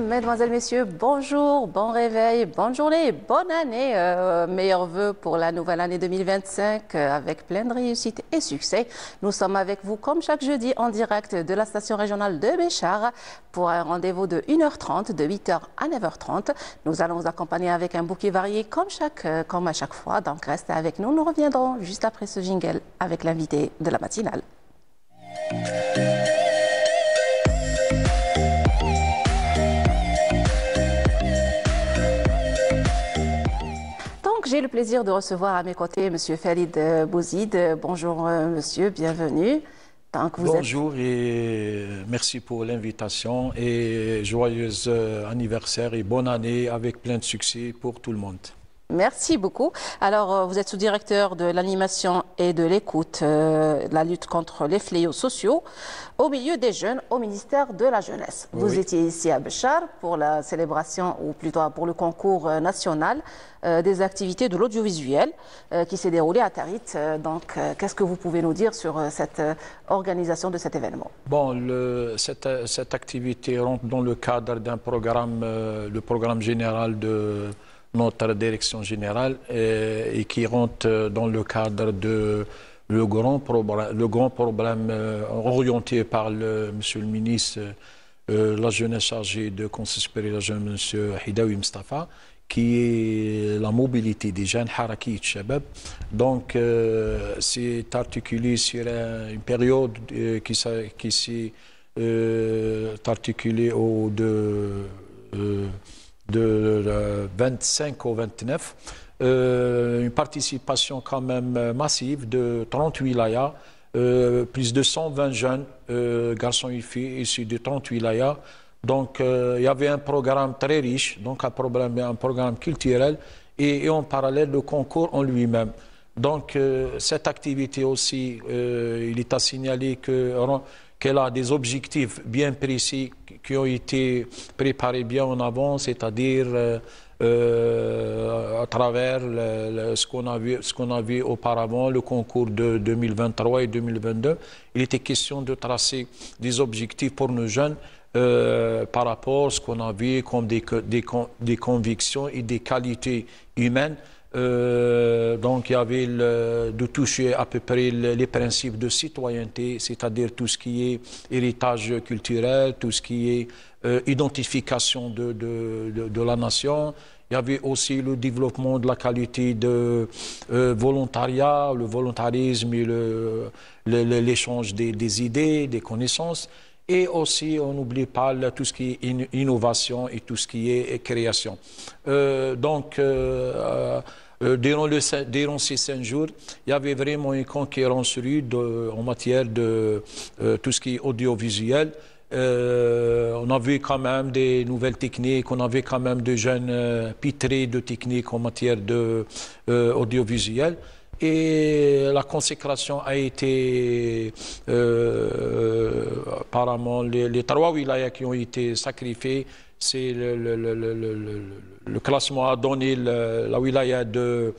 Mesdemoiselles, Messieurs, bonjour, bon réveil, bonne journée, bonne année. Meilleurs vœux pour la nouvelle année 2025 avec plein de réussite et succès. Nous sommes avec vous comme chaque jeudi en direct de la station régionale de Béchar pour un rendez-vous de 1h30, de 8h à 9h30. Nous allons vous accompagner avec un bouquet varié comme à chaque fois. Donc restez avec nous. Nous reviendrons juste après ce jingle avec l'invité de la matinale. J'ai le plaisir de recevoir à mes côtés M. Falid Bouzid. Bonjour monsieur, bienvenue. Bonjour et merci pour l'invitation et joyeux anniversaire et bonne année avec plein de succès pour tout le monde. Merci beaucoup. Alors, vous êtes sous-directeur de l'animation et de l'écoute, la lutte contre les fléaux sociaux au milieu des jeunes au ministère de la Jeunesse. Oui. Vous étiez ici à Béchar pour la célébration, ou plutôt pour le concours national des activités de l'audiovisuel qui s'est déroulé à Tarit. Donc, qu'est-ce que vous pouvez nous dire sur cette organisation de cet événement? Bon, cette activité rentre dans le cadre d'un programme, le programme général de notre direction générale et qui rentre dans le cadre de le grand problème orienté par monsieur le ministre la jeunesse chargée de Conseil supérieur de la jeunesse, M. Hidaoui Mustafa, qui est la mobilité des jeunes, Haraki Shabab. Donc, c'est articulé sur une période qui s'est articulée de 25 au 29, une participation quand même massive de 38 wilayas, plus de 120 jeunes, garçons et filles issus de 38 wilayas. Donc il y avait un programme très riche, donc un programme culturel et en parallèle le concours en lui-même. Donc cette activité aussi, il est à signaler qu'elle a des objectifs bien précis qui ont été préparés bien en avance, c'est-à-dire à travers ce qu'on a vu auparavant, le concours de 2023 et 2022. Il était question de tracer des objectifs pour nos jeunes par rapport à ce qu'on a vu comme des convictions et des qualités humaines. Donc il y avait de toucher à peu près les principes de citoyenneté, c'est-à-dire tout ce qui est héritage culturel, tout ce qui est identification de la nation. Il y avait aussi le développement de la qualité de volontariat, le volontarisme et l'échange des idées, des connaissances. Et aussi, on n'oublie pas tout ce qui est innovation et tout ce qui est création. Durant ces 5 jours, il y avait vraiment une concurrence rude en matière de tout ce qui est audiovisuel. On a vu quand même des nouvelles techniques, on avait quand même de jeunes pitrés de techniques en matière audiovisuelle. Et la consécration a été, apparemment, les 3 wilayas qui ont été sacrifiés. C'est le classement a donné la wilaya de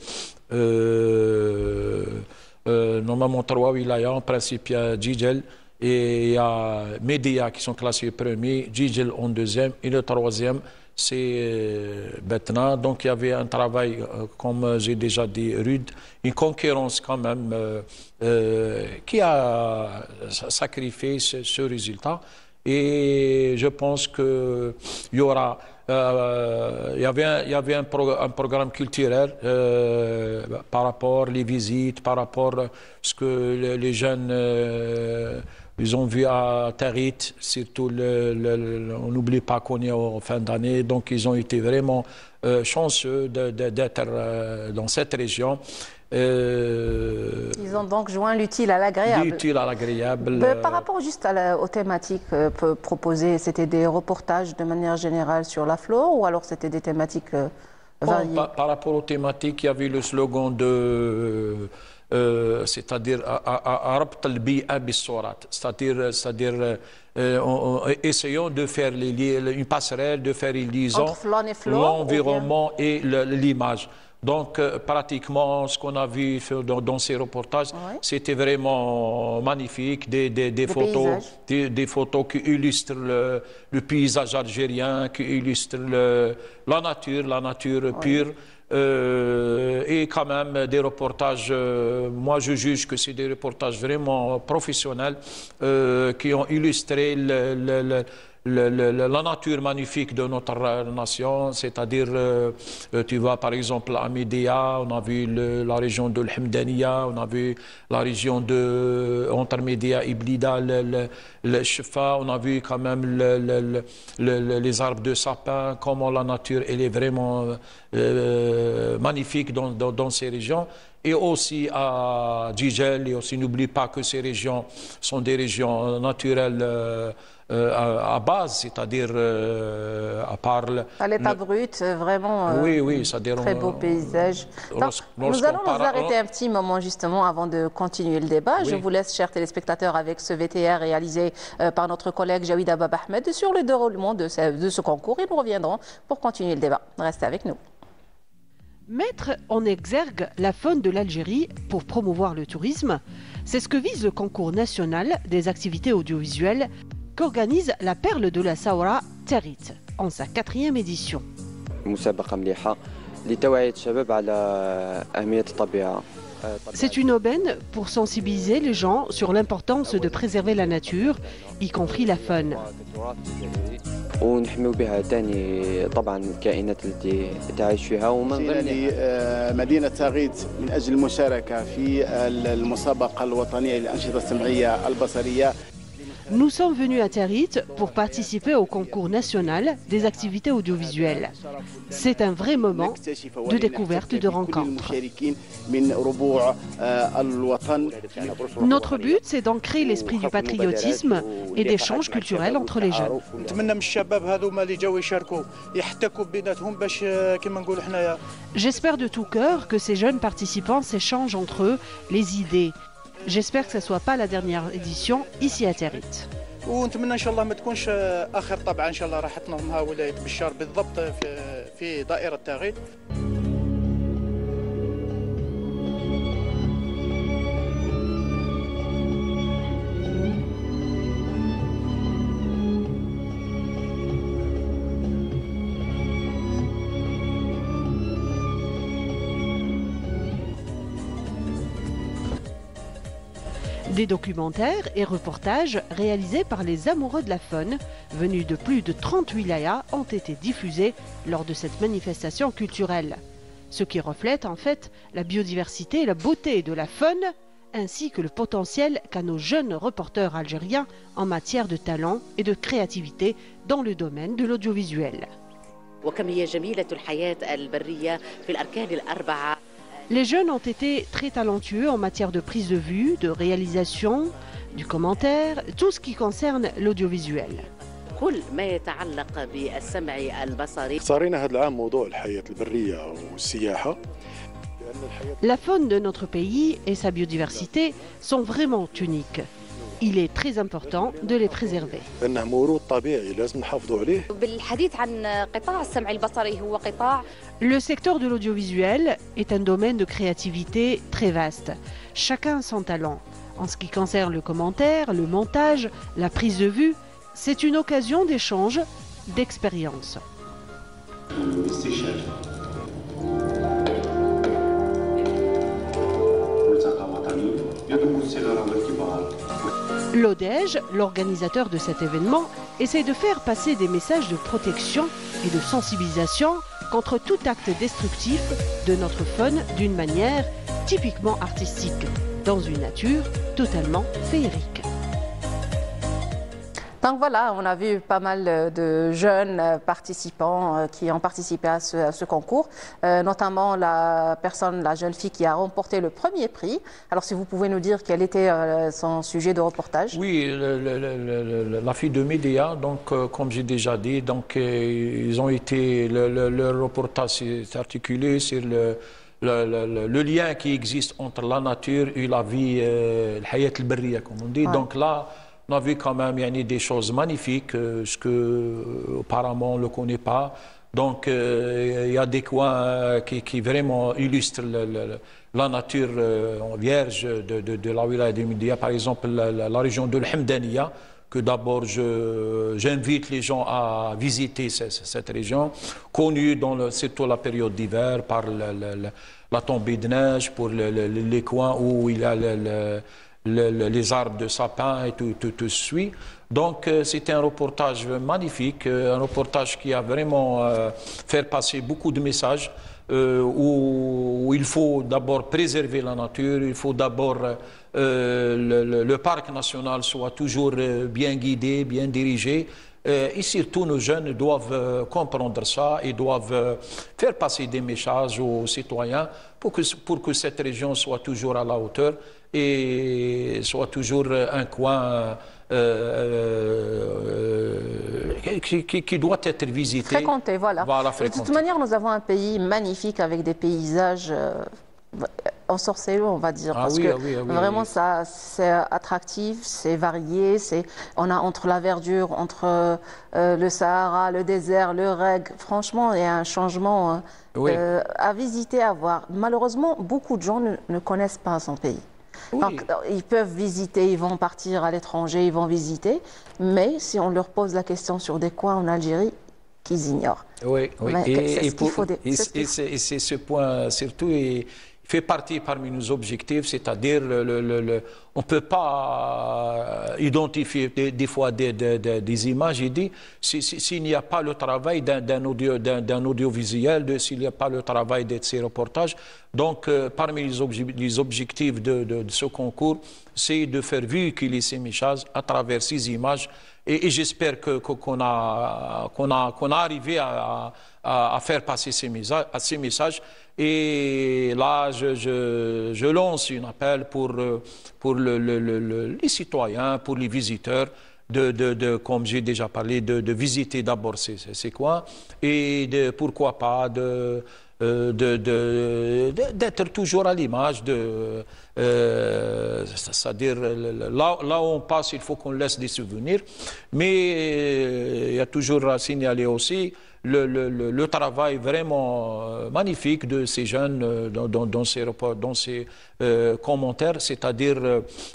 normalement 3 wilayas. En principe, il y a Djidjel et il y a Média qui sont classés premiers, Djidjel en deuxième et le 3e c'est Betna. Donc il y avait un travail, comme j'ai déjà dit, rude, une concurrence quand même qui a sacrifié ce résultat. Et je pense qu'il y aura, il y avait un programme culturel par rapport aux visites, par rapport à ce que les jeunes ils ont vu à Tarit, surtout on n'oublie pas qu'on est en fin d'année, donc ils ont été vraiment chanceux d'être dans cette région. Ils ont donc joint l'utile à l'agréable. L'utile à l'agréable. Par rapport juste aux thématiques proposées, c'était des reportages de manière générale sur la flore ou alors c'était des thématiques variées? Par rapport aux thématiques, il y avait le slogan de... c'est-à-dire c'est-à-dire essayons de faire une passerelle, de faire une liaison entre l'environnement et l'image. Donc, pratiquement, ce qu'on a vu dans ces reportages, c'était vraiment magnifique. Des photos qui illustrent le paysage algérien, qui illustrent la nature pure. Et quand même des reportages, moi je juge que c'est des reportages vraiment professionnels qui ont illustré la nature magnifique de notre nation, c'est-à-dire, tu vois par exemple à Médéa, on a vu la région de l'Hemdaniya, on a vu la région entre Médéa et Blida, le Chefa, on a vu quand même les arbres de sapin, comment la nature elle est vraiment magnifique dans ces régions. Et aussi à Djidjel, et aussi n'oublie pas que ces régions sont des régions naturelles à base, c'est-à-dire à part... À l'état brut, vraiment oui, c'est-à-dire très beau paysage. Donc, nous allons nous arrêter un petit moment justement avant de continuer le débat. Je vous laisse, chers téléspectateurs, avec ce VTR réalisé par notre collègue Jawida Baba Ahmed sur le déroulement de ce concours et nous reviendrons pour continuer le débat. Restez avec nous. Mettre en exergue la faune de l'Algérie pour promouvoir le tourisme, c'est ce que vise le concours national des activités audiovisuelles qu'organise la Perle de la Saoura, Tarit, en sa 4e édition. C'est une aubaine pour sensibiliser les gens sur l'importance de préserver la nature, y compris la faune. ونحميو بها ثاني طبعا الكائنات التي تعيش فيها ومن ضمنها مدينة تاغيت من أجل المشاركة في المسابقة الوطنية للأنشطة السمعية البصرية. Nous sommes venus à Tarit pour participer au concours national des activités audiovisuelles. C'est un vrai moment de découverte, de rencontre. Notre but, c'est d'ancrer l'esprit du patriotisme et d'échanges culturels entre les jeunes. J'espère de tout cœur que ces jeunes participants s'échangent entre eux les idées. J'espère que ce ne soit pas la dernière édition ici à Tarit. ونتمنى ان شاء الله ما تكونش اخر طبعا ان شاء الله راح تنظمها ولايه بشار بالضبط في دائره تاغيت. Des documentaires et reportages réalisés par les amoureux de la faune, venus de plus de 30 wilayas, ont été diffusés lors de cette manifestation culturelle. Ce qui reflète en fait la biodiversité et la beauté de la faune, ainsi que le potentiel qu'a nos jeunes reporters algériens en matière de talent et de créativité dans le domaine de l'audiovisuel. Les jeunes ont été très talentueux en matière de prise de vue, de réalisation, du commentaire, tout ce qui concerne l'audiovisuel. La faune de notre pays et sa biodiversité sont vraiment uniques. Il est très important de les préserver. Le secteur de l'audiovisuel est un domaine de créativité très vaste. Chacun a son talent. En ce qui concerne le commentaire, le montage, la prise de vue, c'est une occasion d'échange, d'expérience. L'ODEJ, l'organisateur de cet événement, essaie de faire passer des messages de protection et de sensibilisation contre tout acte destructif de notre faune d'une manière typiquement artistique, dans une nature totalement féerique. Donc voilà, on a vu pas mal de jeunes participants qui ont participé à ce concours, notamment la jeune fille qui a remporté le premier prix. Alors si vous pouvez nous dire quel était son sujet de reportage. Oui, la fille de Médéa, donc comme j'ai déjà dit, donc ils ont été, le reportage s'est articulé sur le lien qui existe entre la nature et la vie, l'hayat al-barriya comme on dit. Ouais. Donc là, on a vu quand même des choses magnifiques, ce que apparemment on ne le connaît pas. Donc, il y a des coins qui vraiment illustrent la nature vierge de la wilaya de Moudia. Par exemple, la région de l'Hamdaniya, que d'abord j'invite les gens à visiter cette région, connue surtout la période d'hiver par la tombée de neige, pour les coins où il y a les arbres de sapin et tout suit. Donc c'était un reportage magnifique, un reportage qui a vraiment fait passer beaucoup de messages où il faut d'abord préserver la nature, il faut d'abord le parc national soit toujours bien guidé, bien dirigé. Et surtout, nos jeunes doivent comprendre ça et doivent faire passer des messages aux citoyens pour que cette région soit toujours à la hauteur et soit toujours un coin qui doit être visité. Fréquenté, voilà. De toute manière, nous avons un pays magnifique avec des paysages ensorcelants, on va dire, parce que vraiment ça, c'est attractif, c'est varié, on a entre la verdure, entre le Sahara, le désert, le REG, franchement, il y a un changement à visiter, à voir. Malheureusement, beaucoup de gens ne connaissent pas son pays. Donc, ils peuvent visiter, ils vont partir à l'étranger, ils vont visiter, mais si on leur pose la question sur des coins en Algérie, qu'ils ignorent. Oui, et c'est ce point surtout, il fait partie parmi nos objectifs, c'est-à-dire on ne peut pas identifier des fois des images et dire s'il n'y a pas le travail d'un audiovisuel, s'il n'y a pas le travail de ces reportages. Donc, parmi les objectifs de ce concours, c'est de faire véhiculer ces messages à travers ces images. Et j'espère qu'on a arrivé à faire passer ces messages. Et là, je lance un appel pour les citoyens, pour les visiteurs, comme j'ai déjà parlé, de visiter d'abord ces coins et pourquoi pas d'être toujours à l'image c'est-à-dire là où on passe, il faut qu'on laisse des souvenirs, mais il y a toujours à signaler aussi le travail vraiment magnifique de ces jeunes dans ces commentaires, c'est-à-dire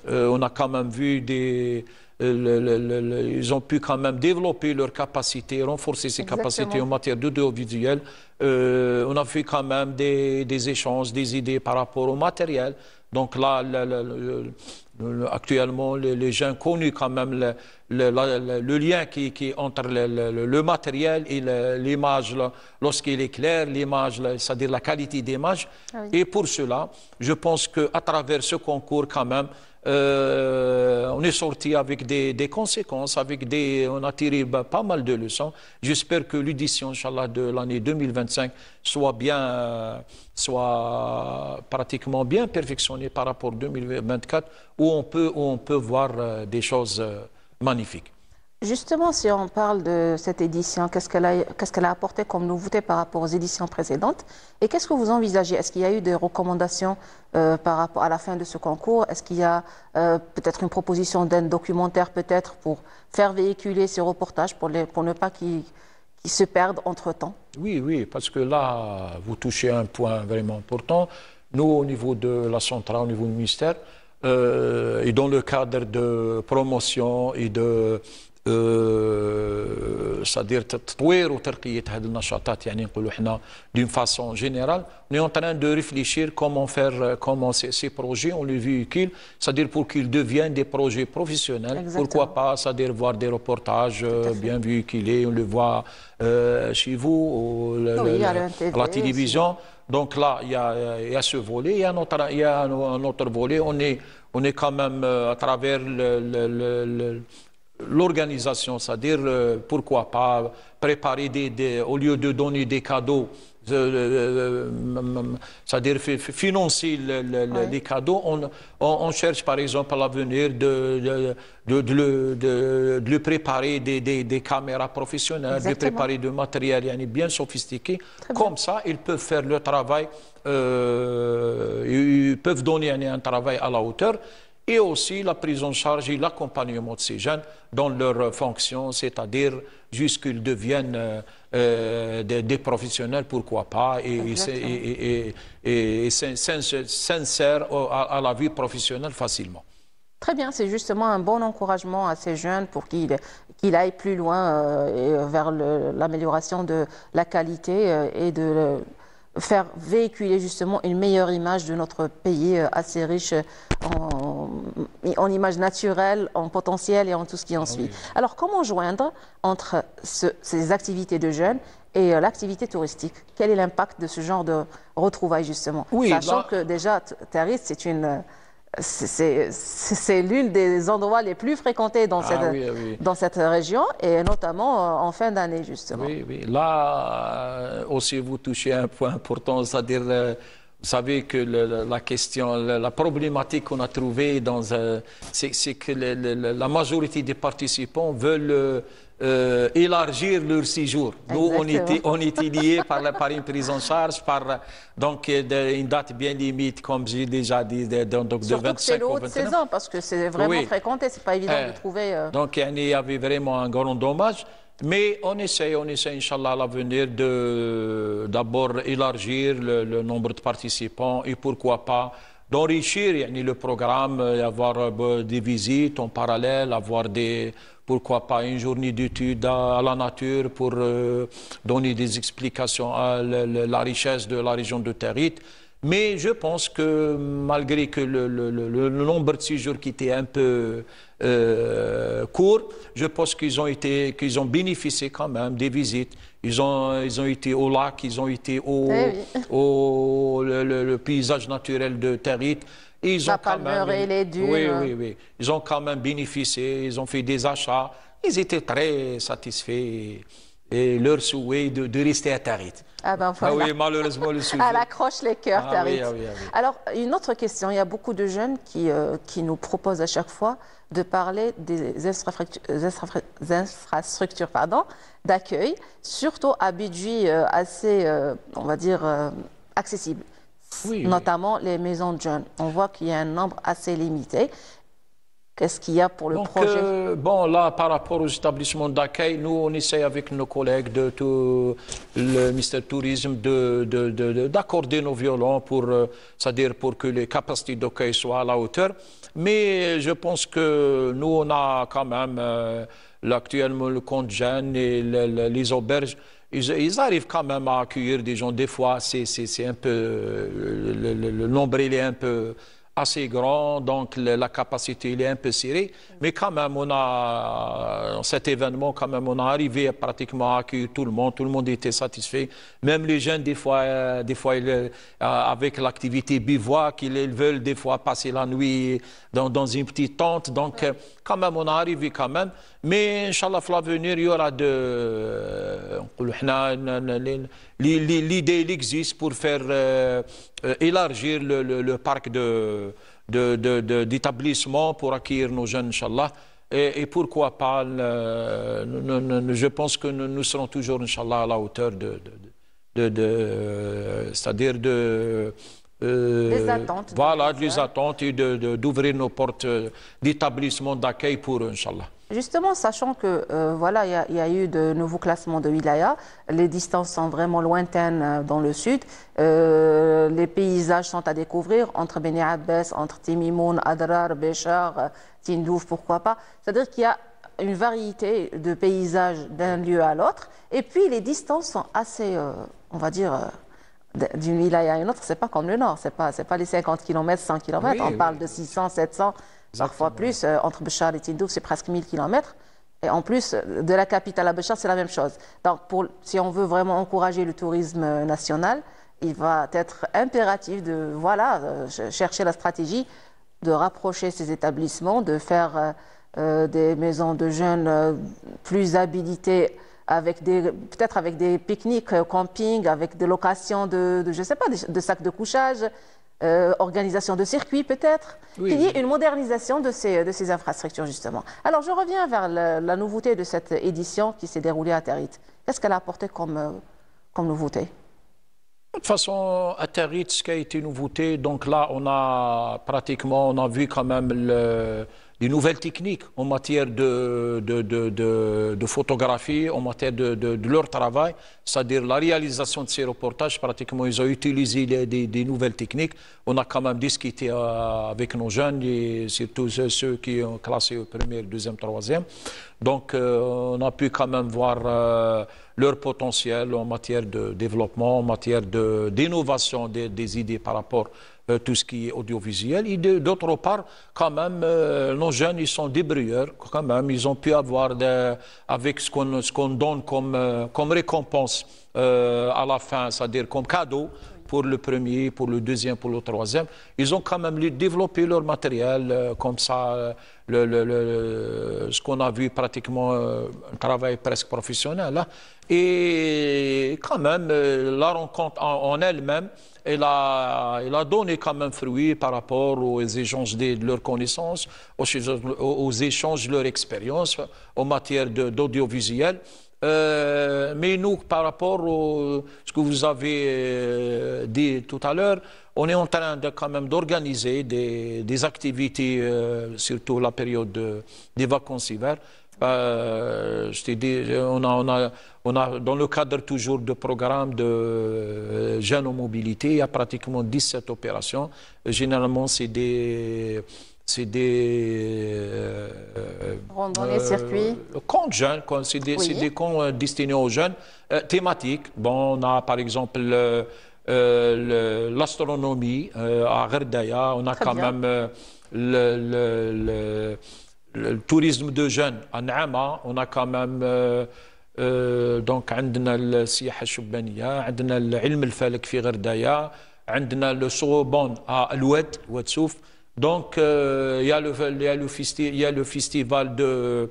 on a quand même vu ils ont pu quand même développer leurs capacités, renforcer ces capacités en matière d'audiovisuel. On a fait quand même des échanges, des idées par rapport au matériel. Donc là, actuellement, les gens connus quand même le lien qui est entre le matériel et l'image, lorsqu'il est clair, l'image, c'est-à-dire la qualité d'image. Ah oui. Et pour cela, je pense qu'à travers ce concours, quand même, on est sorti avec des conséquences, on a tiré pas mal de leçons. J'espère que l'édition, Inch'Allah, de l'année 2025 soit pratiquement bien perfectionnée par rapport à 2024, où on peut voir des choses magnifiques. Justement, si on parle de cette édition, qu'est-ce qu'elle a apporté comme nouveauté par rapport aux éditions précédentes? Et qu'est-ce que vous envisagez? Est-ce qu'il y a eu des recommandations par rapport à la fin de ce concours? Est-ce qu'il y a peut-être une proposition d'un documentaire peut-être pour faire véhiculer ces reportages pour ne pas qu'ils se perdent entre-temps? Oui, parce que là, vous touchez un point vraiment important. Nous, au niveau de la centrale, au niveau du ministère, et dans le cadre de promotion et c'est-à-dire تطوير وترقية هذه النشاطات يعني نقولوا حنا d'une façon générale, on est en train de réfléchir comment ces projets on les véhicule, c'est-à-dire pour qu'ils deviennent des projets professionnels. Exactement. Pourquoi pas, c'est-à-dire voir des reportages bien véhiculés, on le voit chez vous à la télévision. Aussi. Donc là, il y a ce volet, il y a un autre volet. On est quand même à travers l'organisation, c'est-à-dire pourquoi pas préparer au lieu de donner des cadeaux, c'est-à-dire financer les cadeaux, on cherche par exemple à l'avenir de le préparer des caméras professionnelles. Exactement. De préparer du matériel bien sophistiqué. Comme ça, ils peuvent faire le travail, ils peuvent donner un travail à la hauteur. et aussi la prise en charge et l'accompagnement de ces jeunes dans leurs fonctions, c'est-à-dire jusqu'ils deviennent des professionnels, pourquoi pas, et sincères à la vie professionnelle facilement. Très bien, c'est justement un bon encouragement à ces jeunes pour qu'ils aillent plus loin vers l'amélioration de la qualité et de faire véhiculer justement une meilleure image de notre pays assez riche en images naturelles, en potentiel et en tout ce qui en suit. Alors, comment joindre entre ces activités de jeunes et l'activité touristique? Quel est l'impact de ce genre de retrouvailles justement? Sachant que déjà, Tarit, c'est l'une des endroits les plus fréquentés dans cette région et notamment en fin d'année justement. Oui, oui. Là aussi vous touchez un point important, c'est-à-dire vous savez que la question, la problématique qu'on a trouvée c'est que la majorité des participants veulent élargir leur séjour. Nous, on était liés par une prise en charge, donc une date bien limite, comme j'ai déjà dit, donc de 25 c'est le haut de saison, parce que c'est vraiment fréquenté, c'est pas évident de trouver... Donc il y avait vraiment un grand dommage, mais on essaie, Inch'Allah, à l'avenir d'abord élargir le nombre de participants et pourquoi pas d'enrichir le programme, avoir des visites en parallèle, avoir pourquoi pas une journée d'études à la nature pour donner des explications à la richesse de la région de Tarit. Mais je pense que malgré que le nombre de séjours qui était un peu court, je pense qu'ils ont bénéficié quand même des visites. Ils ont été au lac, ils ont été le paysage naturel de Tarit. Ils ont quand même, les dunes. Oui. Ils ont quand même bénéficié, ils ont fait des achats. Ils étaient très satisfaits et leur souhait de rester à Tarit. Ah ben voilà. Oui, malheureusement, le sujet... Elle accroche les cœurs, Tarit. Oui. Alors, une autre question. Il y a beaucoup de jeunes qui nous proposent à chaque fois de parler des infrastructures d'accueil, surtout à budget assez, on va dire, accessible. Notamment les maisons de jeunes. On voit qu'il y a un nombre assez limité. Qu'est-ce qu'il y a pour le projet? Bon, là, par rapport aux établissements d'accueil, nous, on essaie avec nos collègues de tout le ministère du Tourisme d'accorder nos violons c'est-à-dire pour que les capacités d'accueil soient à la hauteur. Mais je pense que nous, on a quand même actuellement le compte jeunes et les auberges. Ils arrivent quand même à accueillir des gens. Des fois, c'est un peu... Le nombre, il est un peu assez grand, donc la capacité il est un peu serrée. Mais quand même, cet événement, quand même, on a arrivé pratiquement à accueillir tout le monde était satisfait. Même les jeunes, des fois avec l'activité bivouac, ils veulent des fois passer la nuit dans une petite tente. Donc, quand même, on a arrivé quand même. Mais, Inch'Allah, à l'avenir, il y aura l'idée, il existe pour faire élargir le parc d'établissements pour accueillir nos jeunes, Inch'Allah. Et pourquoi pas, je pense que nous serons toujours, Inch'Allah, à la hauteur c'est-à-dire des attentes. Voilà, des attentes et d'ouvrir nos portes d'établissements d'accueil pour eux, Inch'Allah. Justement, sachant que voilà, il y a eu de nouveaux classements de wilaya, les distances sont vraiment lointaines dans le sud, les paysages sont à découvrir entre Beni Abbas, entre Timimoun, Adrar, Béchar, Tindouf, pourquoi pas. C'est-à-dire qu'il y a une variété de paysages d'un lieu à l'autre, et puis les distances sont assez, on va dire, d'une wilaya à une autre, c'est pas comme le nord, c'est pas les 50 km, 100 km, on parle de 600, 700. Parfois plus, entre Béchar et Tindouf, c'est presque 1000 km. Et en plus, de la capitale à Béchar, c'est la même chose. Donc, si on veut vraiment encourager le tourisme national, il va être impératif de chercher la stratégie de rapprocher ces établissements, de faire des maisons de jeunes plus habilitées, peut-être avec des pique-niques, camping, avec des locations je sais pas, de sacs de couchage, organisation de circuits peut-être, qu'il y ait une modernisation de ces infrastructures justement. Alors je reviens vers la nouveauté de cette édition qui s'est déroulée à Tarit. Qu'est-ce qu'elle a apporté comme nouveauté? De toute façon, à Territz, ce qui a été nouveauté, donc là, on a vu quand même des nouvelles techniques en matière de photographie, en matière de leur travail, c'est-à-dire la réalisation de ces reportages. Pratiquement, ils ont utilisé des nouvelles techniques. On a quand même discuté avec nos jeunes, et surtout ceux qui ont classé au premier, deuxième, troisième. Donc, on a pu quand même voir leur potentiel en matière de développement, en matière d'innovation des idées par rapport à tout ce qui est audiovisuel. Et d'autre part, quand même, nos jeunes, ils sont débrouilleurs. Quand même, ils ont pu avoir, avec ce qu'on donne comme récompense à la fin, c'est-à-dire comme cadeau, pour le premier, pour le deuxième, pour le troisième. Ils ont quand même développé leur matériel, comme ça, ce qu'on a vu pratiquement, un travail presque professionnel. Hein. Et quand même, la rencontre en elle-même, elle a donné quand même fruit par rapport aux échanges de leurs connaissances, aux échanges de leur expérience en matière d'audiovisuel. Mais nous, par rapport à ce que vous avez dit tout à l'heure, on est en train quand même d'organiser des activités, surtout la période des vacances hiver. Je t'ai dit, on a dans le cadre toujours de programmes de jeunes en mobilité, il y a pratiquement 17 opérations. Généralement, c'est des randonnées, circuits. Camps jeunes, c'est des camps destinés aux jeunes, thématiques. Bon, on a par exemple l'astronomie à Gherdaya, on a quand même le tourisme de jeunes à Naama, on a quand même donc عندنا السياحة الشبانية، عندنا العلم الفلك في غردايا، عندنا le صوبان à Alouette, Ouadsouf. Donc, il y a le festival de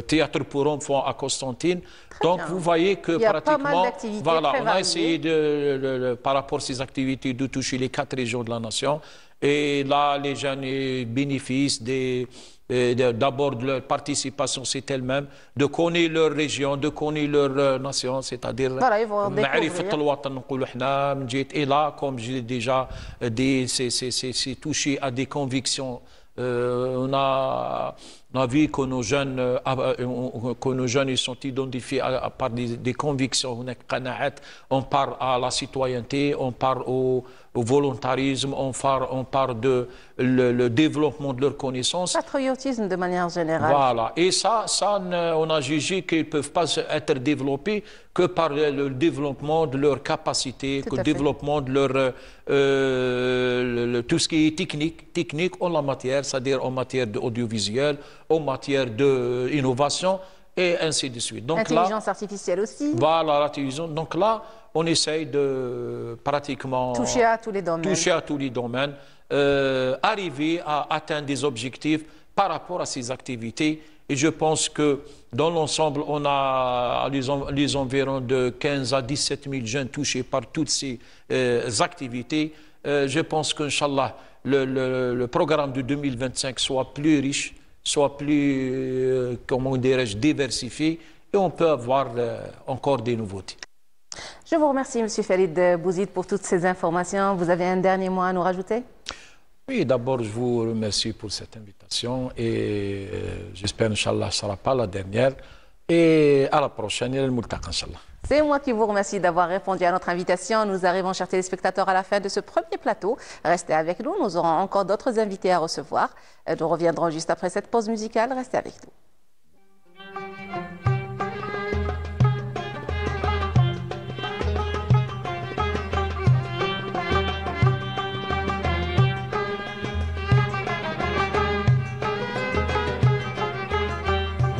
théâtre pour enfants à Constantine. Donc, vous voyez que pratiquement, voilà, on a essayé par rapport à ces activités de toucher les 4 régions de la nation. Et là, les jeunes bénéficient d'abord de leur participation, c'est elle-même, de connaître leur région, de connaître leur nation, c'est-à-dire et là, comme je l'ai déjà dit, c'est touché à des convictions. On a vu que nos jeunes ils sont identifiés par des convictions. On parle à la citoyenneté, on parle au volontarisme, on parle de le développement de leurs connaissances. Patriotisme de manière générale. Voilà. Et ça, on a jugé qu'ils ne peuvent pas être développés que par le développement de leurs capacités, que le développement de leur tout ce qui est technique en la matière, c'est-à-dire en matière d'audiovisuel, en matière d'innovation et ainsi de suite. Donc intelligence artificielle aussi. Voilà, l'intelligence. Donc là, on essaye de pratiquement toucher à tous les domaines, arriver à atteindre des objectifs par rapport à ces activités. Et je pense que dans l'ensemble, on a les environs de 15 à 17 000 jeunes touchés par toutes ces activités. Je pense qu'Inch'Allah, le programme de 2025 soit plus riche, soit plus, comment dirais-je, diversifié, et on peut avoir encore des nouveautés. Je vous remercie, M. Farid Bouzid, pour toutes ces informations. Vous avez un dernier mot à nous rajouter? Oui, d'abord, je vous remercie pour cette invitation et j'espère, Inch'Allah, que ce ne sera pas la dernière. Et à la prochaine, et Inch'Allah. C'est moi qui vous remercie d'avoir répondu à notre invitation. Nous arrivons, chers téléspectateurs, à la fin de ce premier plateau. Restez avec nous, nous aurons encore d'autres invités à recevoir. Nous reviendrons juste après cette pause musicale. Restez avec nous.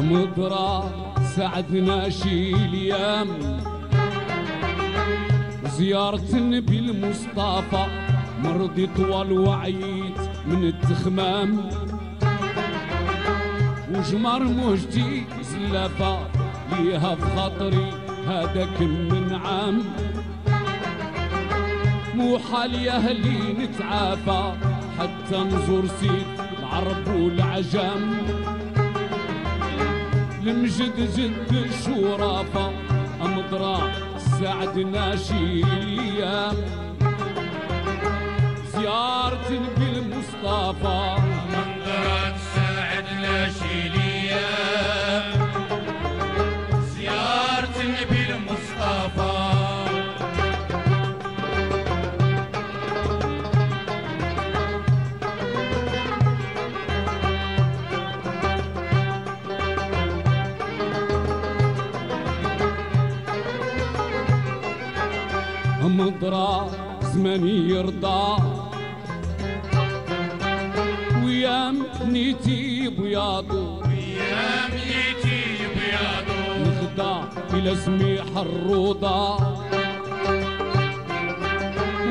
مضرة سعدنا شي اليام زيارة النبي المصطفى مرضي طوال وعيت من التخمام وجمر مهجتي زلافة ليها في خاطري هذاك من عام مو حال يا اهلي نتعافى حتى نزور سيد العرب والعجام المجد جد الشرافة أمضرا تساعدنا شي ايام زيارة نبي المصطفى منظرة تساعدنا شي ايام زيارة نبي المصطفى مضرة زماني يرضى ويام نيتي بياضو ويام نيتي بياضو نخدع إلى سميح الروضة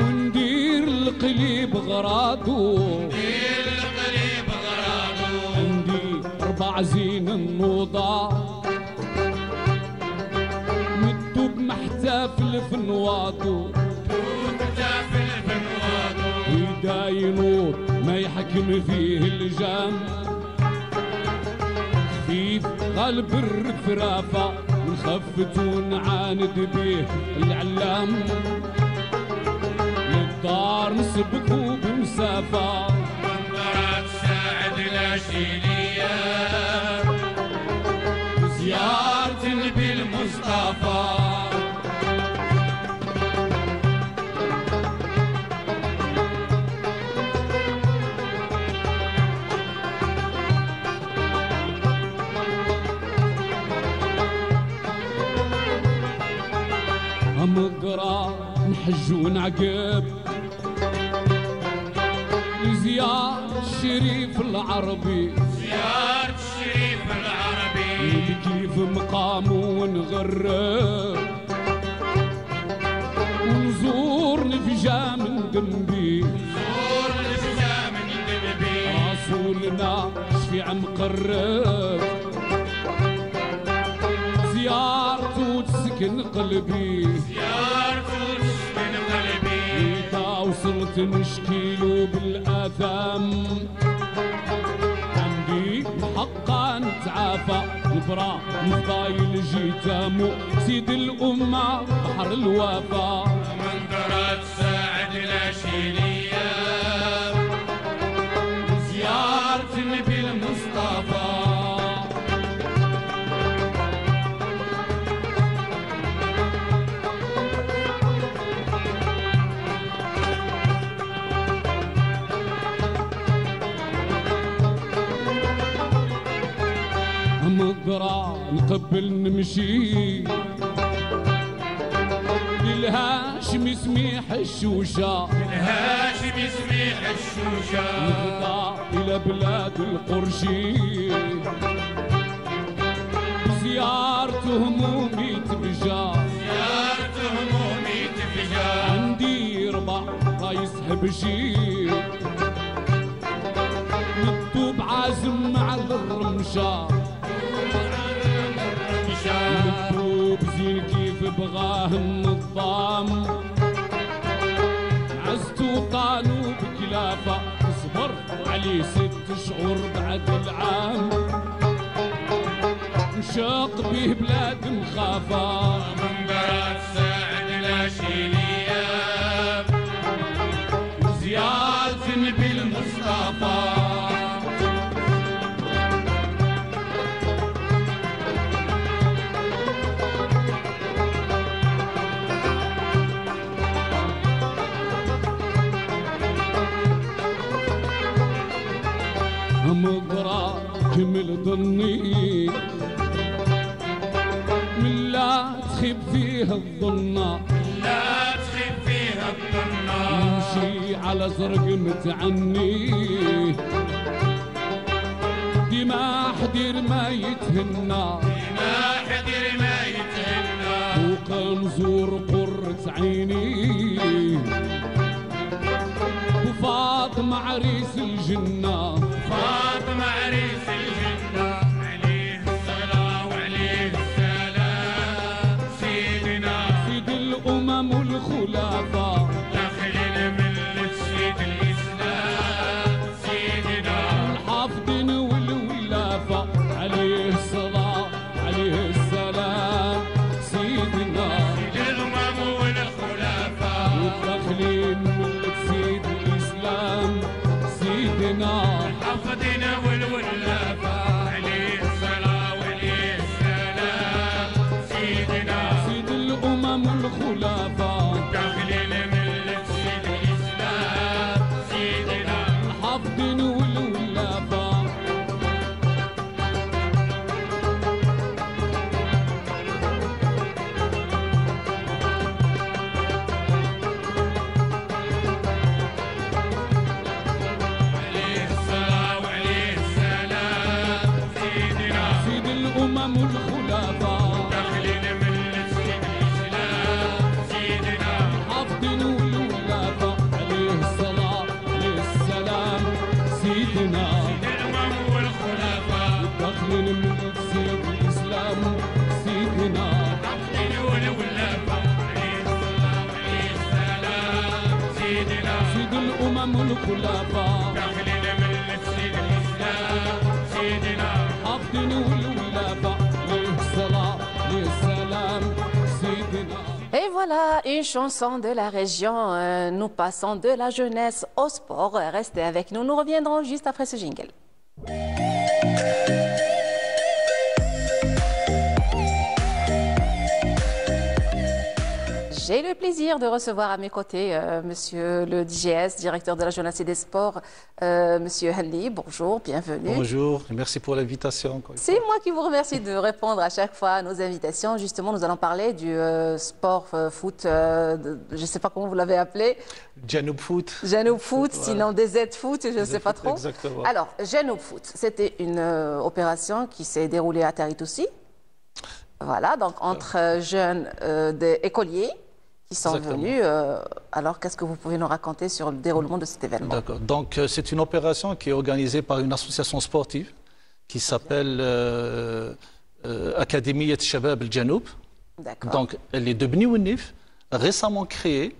وندير القليب غرادو ندير القليب غرادو عندي 4 زين النوضة محتفل في نواضو محتفل في نواضو ويداي نور ما يحكم فيه الجام خفيف غالب الرفرافة نخفت ونعاند بيه العلام للدار نسبقو بمسافة منظرة تساعدنا شي ايام زيارة النبي المصطفى مقرا نحج ونعقب لزيارة الشريف العربي زيارة الشريف العربي كيف مقامه ونغرب ونزور نفجا من دنبي نزور نفجا من دنبي رسولنا شفيع مقرب زيارته تسكن قلبي زيارته تسكن قلبي إذا وصلت نشكيله بالآثام عندي حقا نتعافى البرا الفضايل جيتامو سيد الأمة بحر الوفا منظرة تساعدنا شي ايام زيارة النبي المصطفى مقرا نقبل نمشي للهاشم سميح الشوشة الهاشم سميح الشوشة نخضع إلى بلاد القرشي زيارة همومي تبجى زيارة همومي تفجى عندي 4 رايس حبشي نبدو بعزم على الرمشة نبدو بزين كيف بغاه النظام عزتو طانو بكلافة اصبر عليه 6 شهور بعد العام نشاق بيه بلاد مخافة منظرة تساعدنا شي ايام زيارة النبي المصطفى مقرا كمل ظني من لا تخيب فيها الظنة لا تخيب فيها الظنة نمشي على زرق متعني دماء حدير ما يتهنى دماء حدير ما يتهنى وقنزور قرة عيني وفاطمة عريس الجنة فاطمة عريس الجنة عليه الصلاة وعليه السلام سيدنا سيد الأمم والخلفاء داخل ملة سيد الإسلام سيدنا الحافظين والولافة عليه الصلاة عليه السلام سيدنا سيد الأمم الخلفاء داخلين ملة سيد الإسلام سيدنا الحافظين والولافة عليه الصلاة وعليه السلام سيدنا سيد الأمم الخلفاء داخلين ملة سيد الإسلام سيدنا الحافظين والولافة عليه الصلاة عليه السلام سيدنا الأمم والخلفاء داخلين من سيد الإسلام سيدنا حافظين والولافة عليه الصلاة وعليه السلام سيدنا سيد الأمم الخلفاء داخلين ملة سيد الإسلام سيدنا حافظين والولافة عليه الصلاة عليه السلام سيدنا. Et voilà, une chanson de la région. Nous passons de la jeunesse au sport. Restez avec nous. Nous reviendrons juste après ce jingle. J'ai le plaisir de recevoir à mes côtés Monsieur le DGS, directeur de la jeunesse et des sports, Monsieur Hanli. Bonjour, bienvenue. Bonjour, merci pour l'invitation. C'est moi qui vous remercie de répondre à chaque fois à nos invitations. Justement, nous allons parler du sport foot, je ne sais pas comment vous l'avez appelé. Janoub Foot. Janoub Foot, Voilà. sinon DZ Foot, je ne sais pas trop. Exactement. Alors, Janoub Foot, c'était une opération qui s'est déroulée à Tarit aussi. Voilà, donc entre jeunes des écoliers qui sont Exactement. venus. Alors, qu'est-ce que vous pouvez nous raconter sur le déroulement de cet événement? D'accord. Donc, c'est une opération qui est organisée par une association sportive qui s'appelle Académie Shabab al-Janoub. D'accord. Donc, elle est de Bni Ouennif, récemment créée.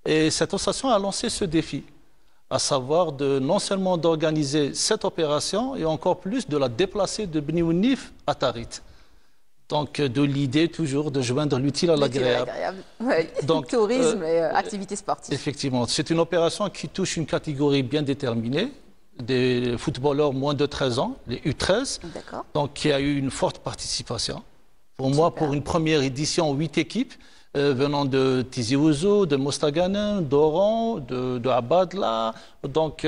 Et cette association a lancé ce défi, à savoir de non seulement d'organiser cette opération, et encore plus de la déplacer de Bni Ouennif à Tarit. Donc, de l'idée toujours de joindre l'utile à l'agréable. Oui. Donc, tourisme et activités sportives. Effectivement, c'est une opération qui touche une catégorie bien déterminée, des footballeurs moins de 13 ans, les U13, D'accord. donc qui a eu une forte participation. Pour moi, pour une première édition, 8 équipes venant de Tizi Ouzou, de Mostaganem, d'Oran, de Abadla. Donc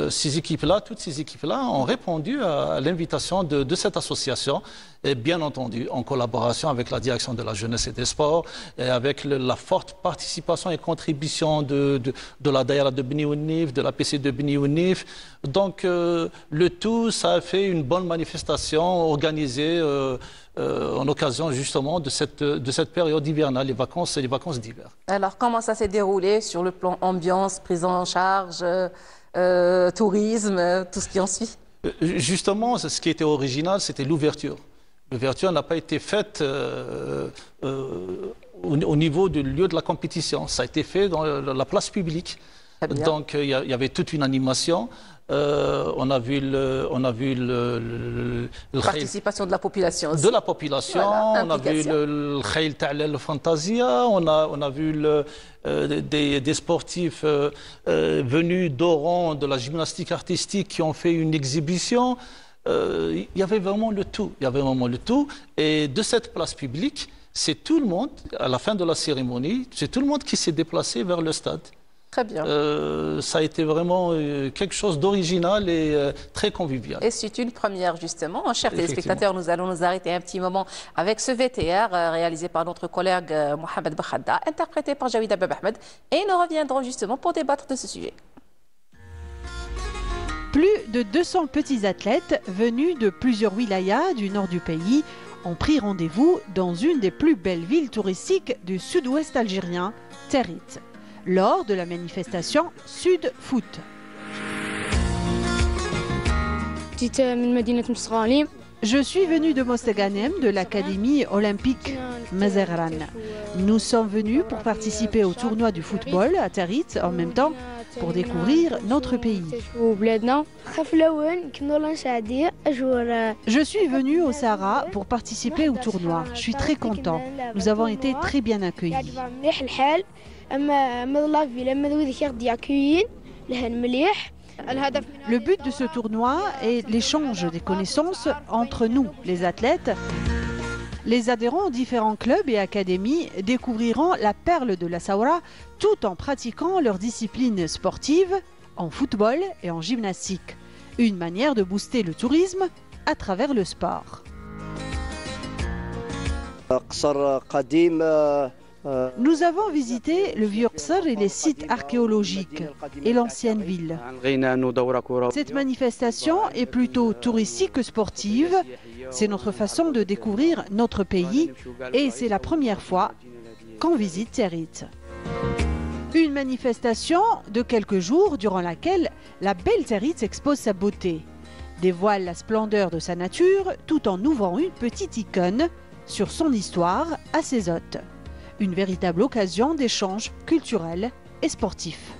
ces équipes-là, toutes ces équipes-là ont répondu à l'invitation de cette association, et bien entendu en collaboration avec la direction de la jeunesse et des sports, et avec la forte participation et contribution de la Daïra de Bni Ouennif, de la PC de Bni Ouennif. Donc le tout, ça a fait une bonne manifestation organisée en occasion justement de cette période hivernale, les vacances d'hiver. Alors, comment ça s'est déroulé sur le plan ambiance, prise en charge, tourisme, tout ce qui en suit? Justement, ce qui était original, c'était l'ouverture. L'ouverture n'a pas été faite au niveau du lieu de la compétition. Ça a été fait dans la place publique. Donc, il y avait toute une animation. On a vu participation de la population aussi. De la population, voilà, on a vu le Khayl Ta'lel Fantasia, on a vu des sportifs venus d'Oran, de la gymnastique artistique, qui ont fait une exhibition. Il y avait vraiment le tout. Il y avait vraiment le tout. Et de cette place publique, c'est tout le monde, à la fin de la cérémonie, c'est tout le monde qui s'est déplacé vers le stade. Très bien. Ça a été vraiment quelque chose d'original et très convivial. Et c'est une première justement. Chers téléspectateurs, nous allons nous arrêter un petit moment avec ce VTR réalisé par notre collègue Mohamed Bakhadda, interprété par Jawida Bab Ahmed, et nous reviendrons justement pour débattre de ce sujet. Plus de 200 petits athlètes venus de plusieurs wilayas du nord du pays ont pris rendez-vous dans une des plus belles villes touristiques du sud-ouest algérien, Tarit, lors de la manifestation Sud Foot. Je suis venue de Mostaganem, de l'académie olympique Mazerran. Nous sommes venus pour participer au tournoi du football à Tarit, en même temps pour découvrir notre pays. Je suis venue au Sahara pour participer au tournoi. Je suis très content. Nous avons été très bien accueillis. Le but de ce tournoi est l'échange des connaissances entre nous, les athlètes, Les adhérents aux différents clubs et académies découvriront la perle de la Saoura tout en pratiquant leurs disciplines sportives en football et en gymnastique. Une manière de booster le tourisme à travers le sport. Nous avons visité le vieux Qsar et les sites archéologiques et l'ancienne ville. Cette manifestation est plutôt touristique que sportive. C'est notre façon de découvrir notre pays et c'est la première fois qu'on visite Territ. Une manifestation de quelques jours durant laquelle la belle Territ expose sa beauté, dévoile la splendeur de sa nature tout en ouvrant une petite icône sur son histoire à ses hôtes. Une véritable occasion d'échange culturel et sportif.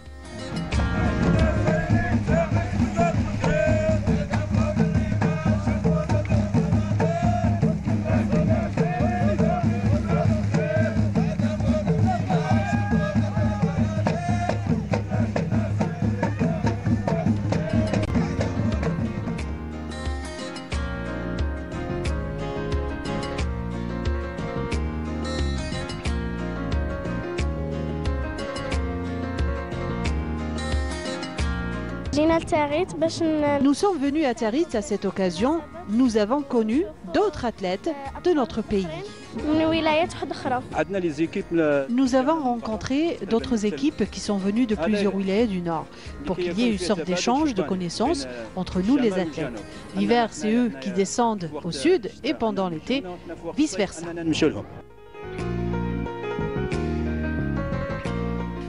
Nous sommes venus à Territ à cette occasion. Nous avons connu d'autres athlètes de notre pays. Nous avons rencontré d'autres équipes qui sont venues de plusieurs wilayas du Nord pour qu'il y ait une sorte d'échange de connaissances entre nous les athlètes. L'hiver, c'est eux qui descendent au sud et pendant l'été, vice-versa.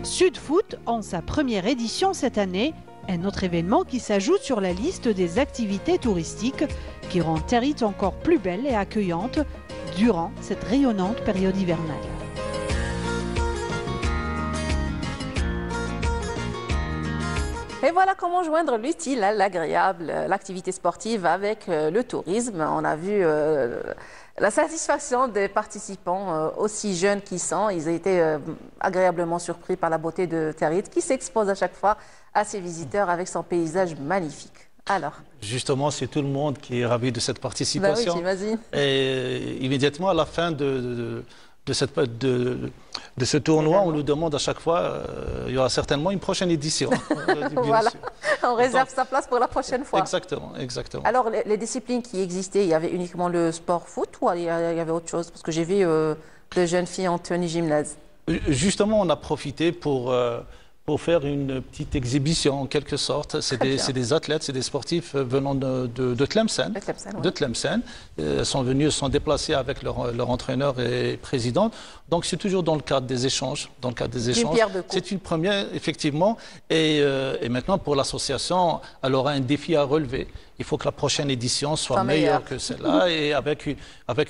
Sud Foot en sa première édition cette année, un autre événement qui s'ajoute sur la liste des activités touristiques qui rend Territ encore plus belle et accueillante durant cette rayonnante période hivernale. Et voilà comment joindre l'utile à l'agréable, l'activité sportive avec le tourisme. On a vu la satisfaction des participants, aussi jeunes qu'ils sont. Ils ont été agréablement surpris par la beauté de Territ qui s'expose à chaque fois à ses visiteurs avec son paysage magnifique. Alors. Justement, c'est tout le monde qui est ravi de cette participation. Bah oui, j'imagine. Et immédiatement à la fin de ce tournoi, on nous demande à chaque fois, il y aura certainement une prochaine édition. Voilà, on réserve sa place pour la prochaine fois. Exactement, exactement. Alors, les disciplines qui existaient, il y avait uniquement le sport foot ou il y avait autre chose? Parce que j'ai vu de jeunes filles en tenue gymnase. Justement, on a profité pour faire une petite exhibition en quelque sorte. C'est des athlètes, c'est des sportifs venant de Tlemcen. De Tlemcen. Sont venus, sont déplacés avec leur entraîneur et président. Donc c'est toujours dans le cadre des échanges. C'est une première, effectivement. Et maintenant, pour l'association, elle aura un défi à relever. Il faut que la prochaine édition soit meilleure que celle-là et avec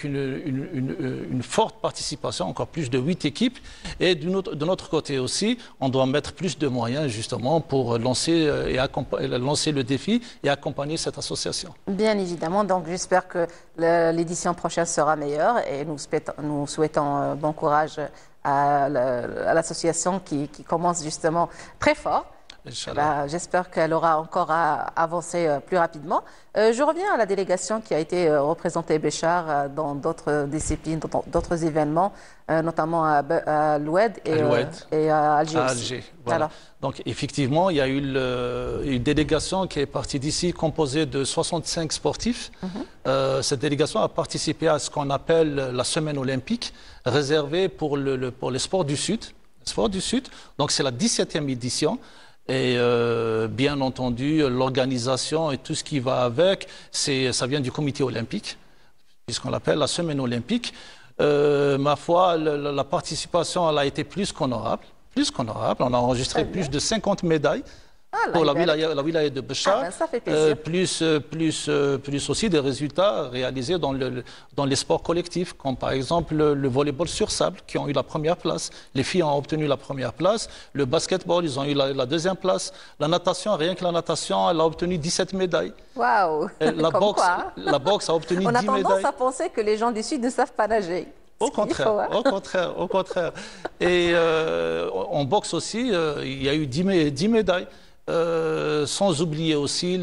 une forte participation, encore plus de 8 équipes. Et de notre côté aussi, on doit mettre plus de moyens justement pour lancer le défi et accompagner cette association. Bien évidemment, donc j'espère que l'édition prochaine sera meilleure et nous souhaitons bon courage à l'association qui commence justement très fort. J'espère qu'elle aura encore à avancer plus rapidement. Je reviens à la délégation qui a été représentée Béchar dans d'autres disciplines, dans d'autres événements, notamment à l'Oued et à Alger aussi. Voilà. Donc effectivement, il y a eu une délégation qui est partie d'ici composée de 65 sportifs. Cette délégation a participé à ce qu'on appelle la semaine olympique, réservée pour les sports du Sud. Donc c'est la 17e édition. Et bien entendu, l'organisation et tout ce qui va avec, ça vient du comité olympique, puisqu'on l'appelle la semaine olympique. Ma foi, la participation elle a été plus qu'honorable. On a enregistré plus de 50 médailles pour la wilaya de Béchar, plus aussi des résultats réalisés dans les sports collectifs, comme par exemple le volleyball sur sable, qui ont eu la première place. Les filles ont obtenu la première place. Le basketball, ils ont eu la deuxième place. La natation, rien que la natation, elle a obtenu 17 médailles. Waouh! La boxe a obtenu 10 médailles. On a tendance à penser que les gens du Sud ne savent pas nager. Au contraire. Et en boxe aussi, il y a eu 10 médailles. sans oublier aussi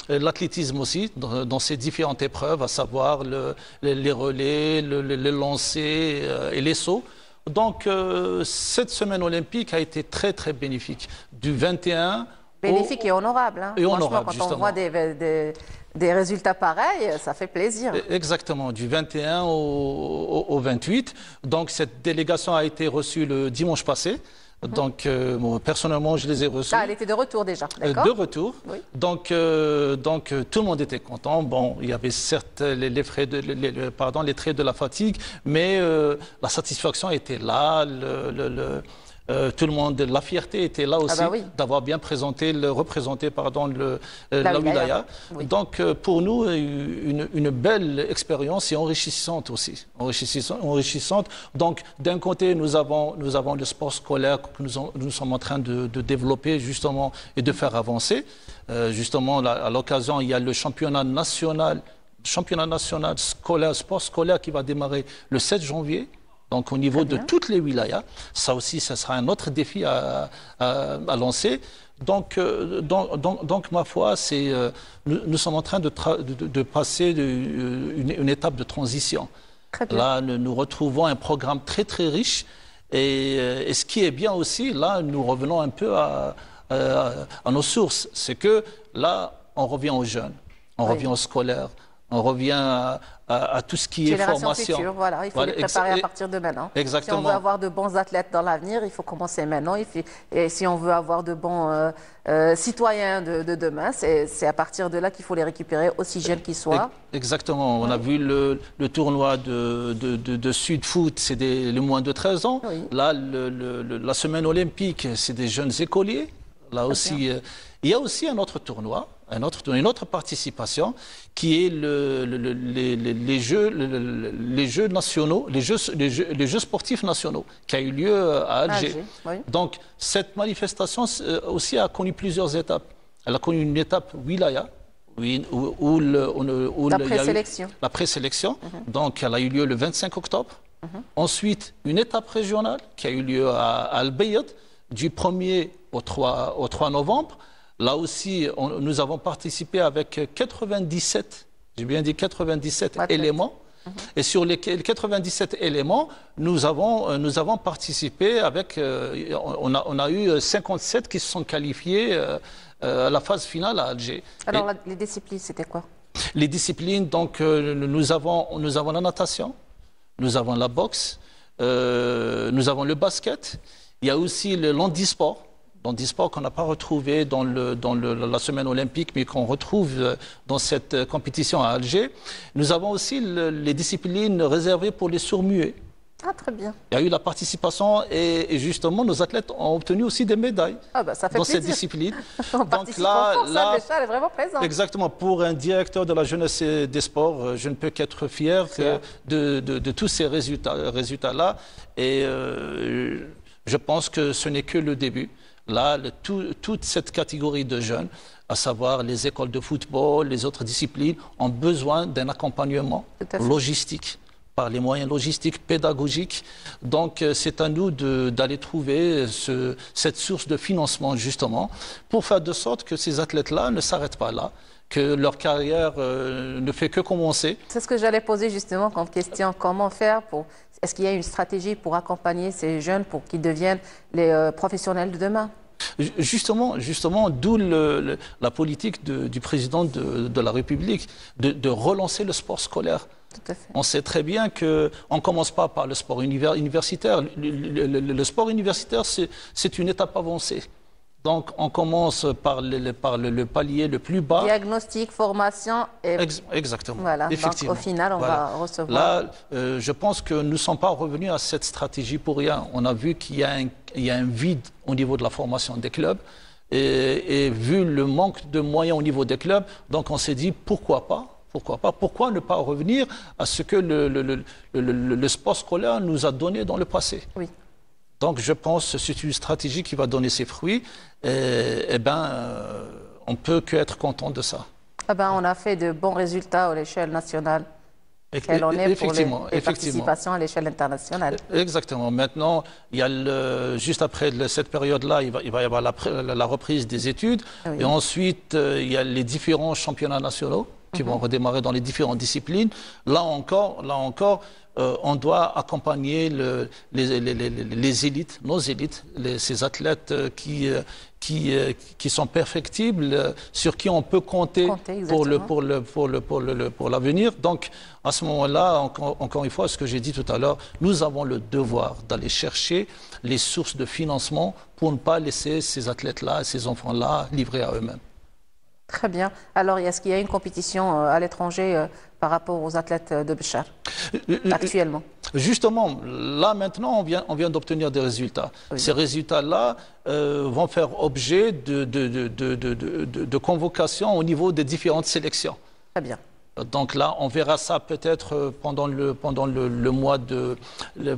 l'athlétisme aussi, dans ses différentes épreuves, à savoir les relais, les lancers et les sauts. Donc, cette semaine olympique a été très, très bénéfique. Du 21... Bénéfique et honorable. Hein. Et honorable, quand justement. on voit des résultats pareils, ça fait plaisir. Exactement, du 21 au 28. Donc, cette délégation a été reçue le dimanche passé. Donc, personnellement, je les ai reçus. Ah, elle était de retour déjà, d'accord. De retour. Oui. Donc, tout le monde était content. Bon, il y avait certes les traits de la fatigue, mais la satisfaction était là. Tout le monde, la fierté était là aussi d'avoir bien représenté la wilaya. Oui. Donc pour nous, une belle expérience et enrichissante aussi. Enrichissante. Donc d'un côté, nous avons le sport scolaire que nous sommes en train de développer justement et de faire avancer. Justement, à l'occasion, il y a le championnat national scolaire, sport scolaire qui va démarrer le 7 janvier. Donc au niveau de toutes les wilayas, ça aussi, ça sera un autre défi à lancer. Donc ma foi, nous sommes en train de passer une étape de transition. Là, nous retrouvons un programme très très riche. Et ce qui est bien aussi, là, nous revenons un peu à nos sources. C'est que là, on revient aux jeunes, on revient aux scolaires. On revient à tout ce qui est formation. Future, voilà, il faut les préparer à partir de maintenant. Exactement. Si on veut avoir de bons athlètes dans l'avenir, il faut commencer maintenant. Et si on veut avoir de bons citoyens de demain, c'est à partir de là qu'il faut les récupérer, aussi jeunes qu'ils soient. Exactement. On a vu le tournoi de Sud Foot, c'est les moins de 13 ans. Oui. Là, la semaine olympique, c'est des jeunes écoliers. Là aussi, il y a aussi un autre tournoi. Une autre participation qui est les jeux nationaux, les jeux sportifs nationaux qui a eu lieu à Alger. Donc cette manifestation aussi a connu plusieurs étapes. Elle a connu une étape wilaya où la présélection. La présélection. Donc elle a eu lieu le 25 octobre. Ensuite une étape régionale qui a eu lieu à Al-Bayt du 1er au 3 novembre. Là aussi, nous avons participé avec 97, j'ai bien dit 97 éléments. Et sur les 97 éléments, nous avons participé avec, on a eu 57 qui se sont qualifiés à la phase finale à Alger. Alors, les disciplines, c'était quoi? Les disciplines, donc, nous avons la natation, nous avons la boxe, nous avons le basket, il y a aussi le handisport. Handisport qu'on n'a pas retrouvé dans la semaine olympique, mais qu'on retrouve dans cette compétition à Alger. Nous avons aussi les disciplines réservées pour les sourds-muets. Ah, très bien. Il y a eu la participation et justement, nos athlètes ont obtenu aussi des médailles ça fait dans plaisir. Cette discipline. Donc là, elle est vraiment présente. Exactement. Pour un directeur de la jeunesse et des sports, je ne peux qu'être fier de tous ces résultats-là. Et je pense que ce n'est que le début. Là, toute cette catégorie de jeunes, à savoir les écoles de football, les autres disciplines, ont besoin d'un accompagnement logistique, par les moyens logistiques, pédagogiques. Donc, c'est à nous d'aller trouver cette source de financement, justement, pour faire de sorte que ces athlètes-là ne s'arrêtent pas là, que leur carrière ne fait que commencer. C'est ce que j'allais poser justement comme question. Comment faire pour... Est-ce qu'il y a une stratégie pour accompagner ces jeunes pour qu'ils deviennent les professionnels de demain? Justement, d'où la politique du président de la République de relancer le sport scolaire. Tout à fait. On sait très bien qu'on ne commence pas par le sport universitaire. Le sport universitaire, c'est une étape avancée. Donc, on commence par le palier le plus bas. Diagnostic, formation et... Exactement. Voilà. Effectivement. Donc, au final, on va recevoir... Là, je pense que nous ne sommes pas revenus à cette stratégie pour rien. On a vu qu'il y a un vide au niveau de la formation des clubs. Et vu le manque de moyens au niveau des clubs, donc on s'est dit pourquoi pas? Pourquoi ne pas revenir à ce que le sport scolaire nous a donné dans le passé? Oui. Donc je pense que c'est une stratégie qui va donner ses fruits. On ne peut qu'être content de ça. On a fait de bons résultats à l'échelle nationale. quelle en est pour les participations à l'échelle internationale. Exactement. Maintenant, il y a juste après cette période-là, il va y avoir la reprise des études. Oui. Et ensuite, il y a les différents championnats nationaux qui vont redémarrer dans les différentes disciplines. Là encore, on doit accompagner les élites, nos élites, ces athlètes qui sont perfectibles, sur qui on peut compter pour l'avenir. Donc, à ce moment-là, encore une fois, ce que j'ai dit tout à l'heure, nous avons le devoir d'aller chercher les sources de financement pour ne pas laisser ces athlètes-là, ces enfants-là livrés à eux-mêmes. Très bien. Alors, est-ce qu'il y a une compétition à l'étranger par rapport aux athlètes de Béchar actuellement? Justement, là maintenant, on vient d'obtenir des résultats. Oui. Ces résultats-là vont faire objet de convocation au niveau des différentes sélections. Très bien. Donc là, on verra ça peut-être pendant le mois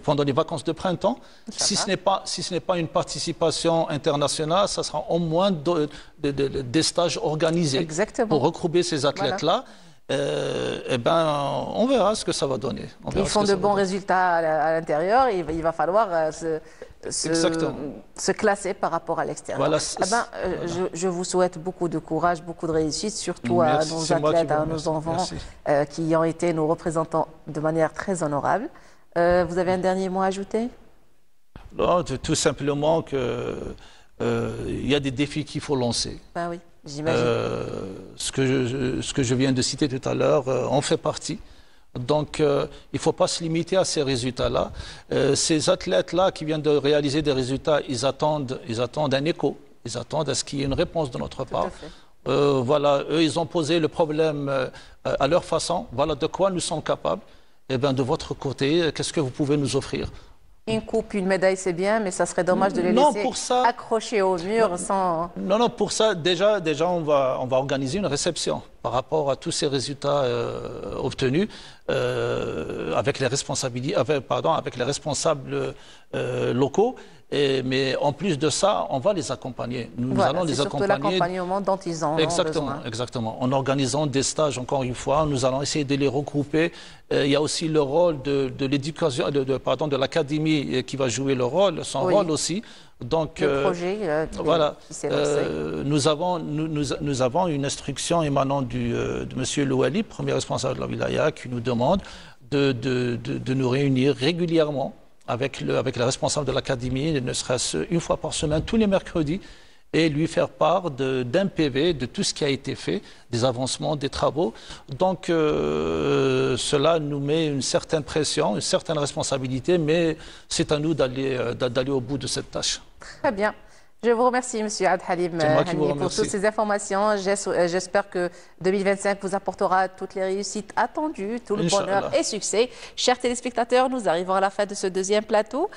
pendant les vacances de printemps. Si ce n'est pas une participation internationale, ça sera au moins des stages organisés. Exactement. Pour regrouper ces athlètes-là. On verra ce que ça va donner. Ils font de bons résultats à l'intérieur. Il va falloir se classer par qui l'extérieur. Voilà, je vous souhaite beaucoup de courage, beaucoup de réussite, surtout à nos athlètes, à nos enfants qui ont été nos représentants de manière très honorable. Vous avez un dernier mot à ajouter? Non, tout simplement qu'il y a des défis qu'il faut lancer. Ben oui. Ce que je viens de citer tout à l'heure en fait partie. Donc, il ne faut pas se limiter à ces résultats-là. Ces athlètes-là qui viennent de réaliser des résultats, ils attendent un écho. Ils attendent à ce qu'il y ait une réponse de notre part. Voilà, eux, ils ont posé le problème à leur façon. Voilà de quoi nous sommes capables. Et bien, de votre côté, qu'est-ce que vous pouvez nous offrir? Une coupe, une médaille, c'est bien, mais ça serait dommage de les laisser accrochés au mur sans... Non, pour ça, déjà on va organiser une réception par rapport à tous ces résultats obtenus avec les responsables locaux. Mais en plus de ça, on va les accompagner. Nous allons les accompagner. C'est surtout l'accompagnement dont ils ont besoin. Exactement. En organisant des stages, encore une fois, nous allons essayer de les regrouper. Il y a aussi le rôle de l'éducation, de l'académie qui va jouer le rôle, son rôle aussi. Donc, le projet voilà. Nous avons une instruction émanant de M. Louali, premier responsable de la wilaya, qui nous demande de nous réunir régulièrement avec le responsable de l'académie, ne serait-ce une fois par semaine, tous les mercredis, et lui faire part d'un PV, de tout ce qui a été fait, des avancements, des travaux. Donc, cela nous met une certaine pression, une certaine responsabilité, mais c'est à nous d'aller au bout de cette tâche. Très bien. Je vous remercie, M. Abdelhalim Hani, pour toutes ces informations. J'espère que 2025 vous apportera toutes les réussites attendues, tout le bonheur et succès. Chers téléspectateurs, nous arrivons à la fin de ce deuxième plateau.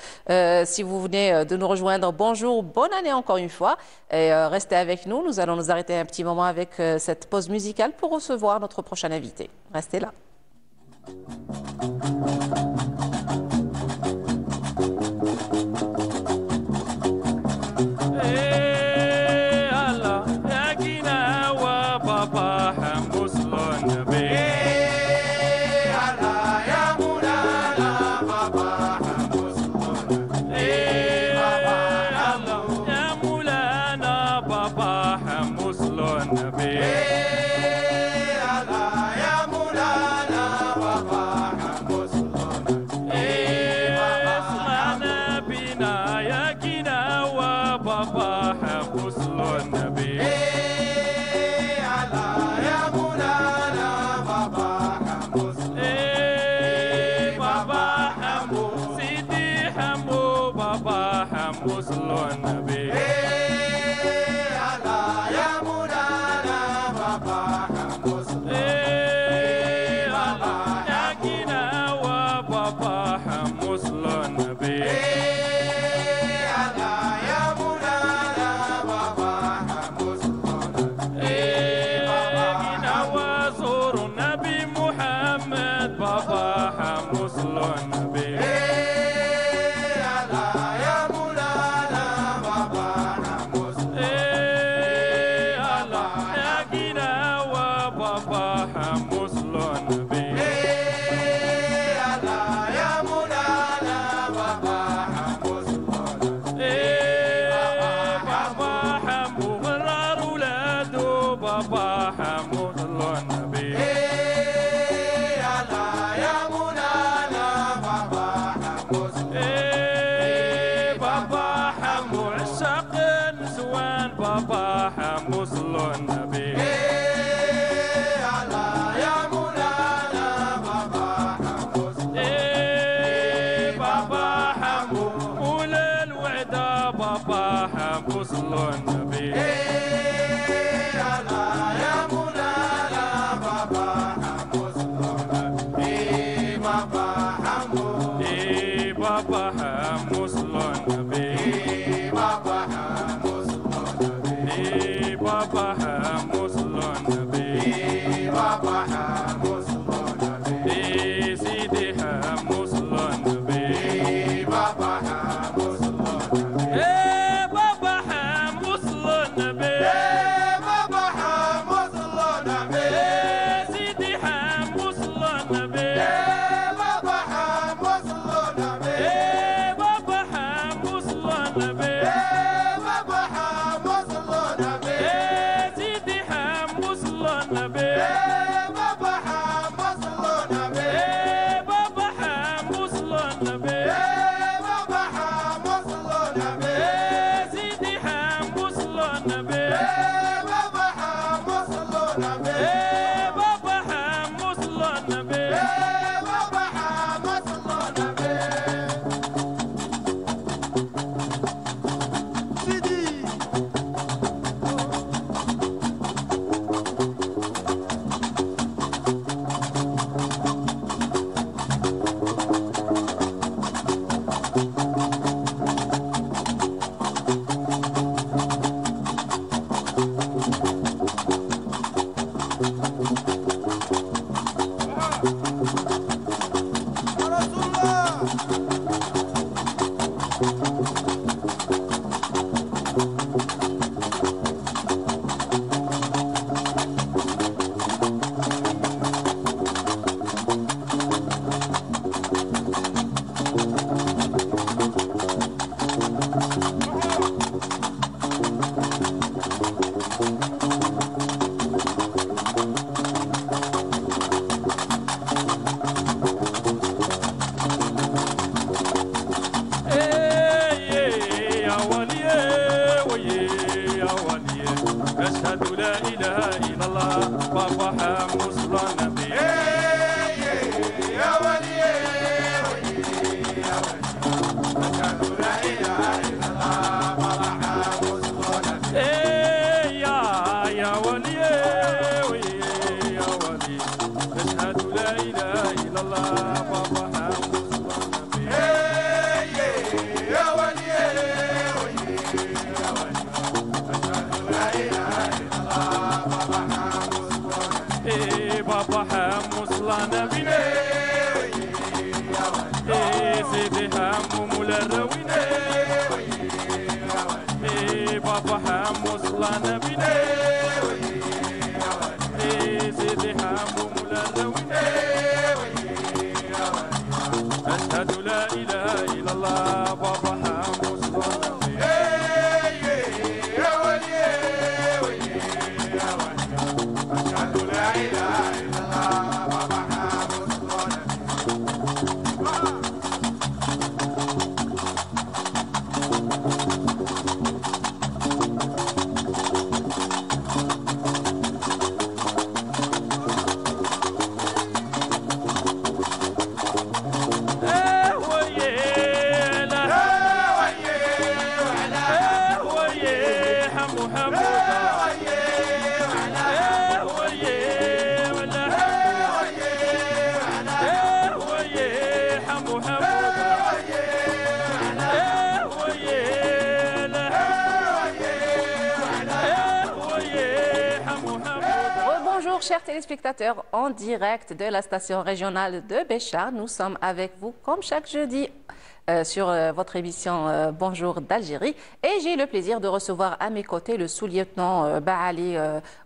Si vous venez de nous rejoindre, bonjour, bonne année encore une fois. Et restez avec nous. Nous allons nous arrêter un petit moment avec cette pause musicale pour recevoir notre prochain invité. Restez là. بابا حمو عشاق النسوان بابا حمو صلوا النبي يا مولانا بابا حمو بابا حمو مولا الوعدة بابا حمو صلوا النبي يا مولانا بابا حمو صلوا النبي بابا حمو بابا حمو صلوا النبي بابا حمو صلوا النبي بابا حمو صلوا النبي بابا حمو صلوا النبي سيدي حمو صلوا النبي بابا حمو صلوا النبي بابا حمو صلوا النبي بابا حمو صلوا النبي سيدي حمو صلوا النبي بابا حمو صلوا النبي بابا حمو صلوا النبي بابا حمو صلوا النبي سيدي حمو صلوا النبي بابا حمو صلوا النبي بابا حمو صلوا النبي بابا حمو صلوا النبي سيدي حمو صلوا النبي بابا حمو صلوا النبي بابا حمو صلوا النبي بابا حمو صلوا النبي سيدي يا ولي ويي يا ولي أشهد لا إله إلا الله بابا حمو صلوا النبي يا ولي ويي يا ولي أشهد لا إله إلا الله بابا حمو صلوا النبي يا ولي ويي يا ولي أشهد لا إله إلا الله بابا حمو صلوا النبي يا ولي بابا حمو صلى النبي سيدي حمو مولا الروين بابا حمو صلى النبي سيدي حمو مولا الروين أشهد لا إله إلا الله بابا حمو صلى النبي يا ولي يا ولي أشهد لا إله إلا الله بابا حمو صلوا Bonjour chers téléspectateurs, en direct de la station régionale de Béchar. Nous sommes avec vous comme chaque jeudi sur votre émission Bonjour d'Algérie. Et j'ai le plaisir de recevoir à mes côtés le sous-lieutenant Baali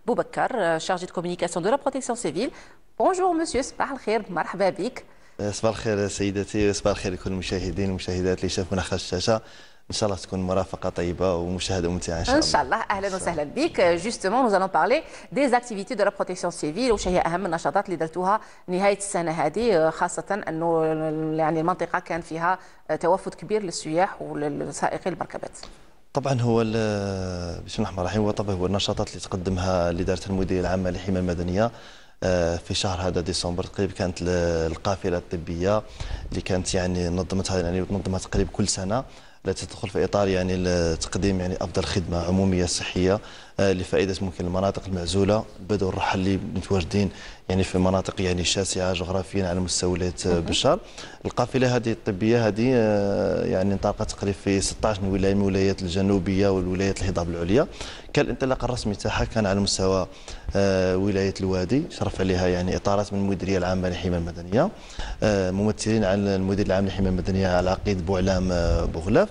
Boubacar, chargé de communication de la protection civile. Bonjour monsieur, صباح الخير, مرحبا بك. صباح الخير سيدتي، صباح الخير لكل المشاهدين والمشاهدات اللي شافونا خارج الشاشة. ان شاء الله تكون مرافقه طيبه ومشاهده ممتعه ان شاء الله. ان شاء الله. اهلا وسهلا بك. Justement, nous allons parler des activités de la protection civile وش هي اهم النشاطات اللي درتوها نهايه السنه هذه، خاصه انه يعني المنطقه كان فيها توافد كبير للسياح ولسائقي المركبات. طبعا هو بسم الله الرحمن الرحيم، هو طبعا هو النشاطات اللي تقدمها اللي دارتها المديريه العامه للحمايه المدنيه في شهر هذا ديسمبر تقريبا. كانت القافله الطبيه اللي كانت يعني نظمتها تقريبا كل سنه، التي تدخل في اطار يعني تقديم يعني افضل خدمه عموميه صحيه لفائده ممكن المناطق المعزوله، البدو الرحل اللي متواجدين يعني في مناطق يعني شاسعه جغرافيا على مستوى ولايه بشار. القافله هذه الطبيه هذه يعني انطلقت تقريبا في 16 ولايه من الولايات الجنوبيه والولايات الهضاب العليا. كان الانطلاق الرسمي تاعها كان على مستوى ولايه الوادي، شرف عليها يعني اطارات من المديريه العامه للحمايه المدنيه، ممثلين عن المدير العام للحمايه المدنيه العقيد بوعلام بوغلاف،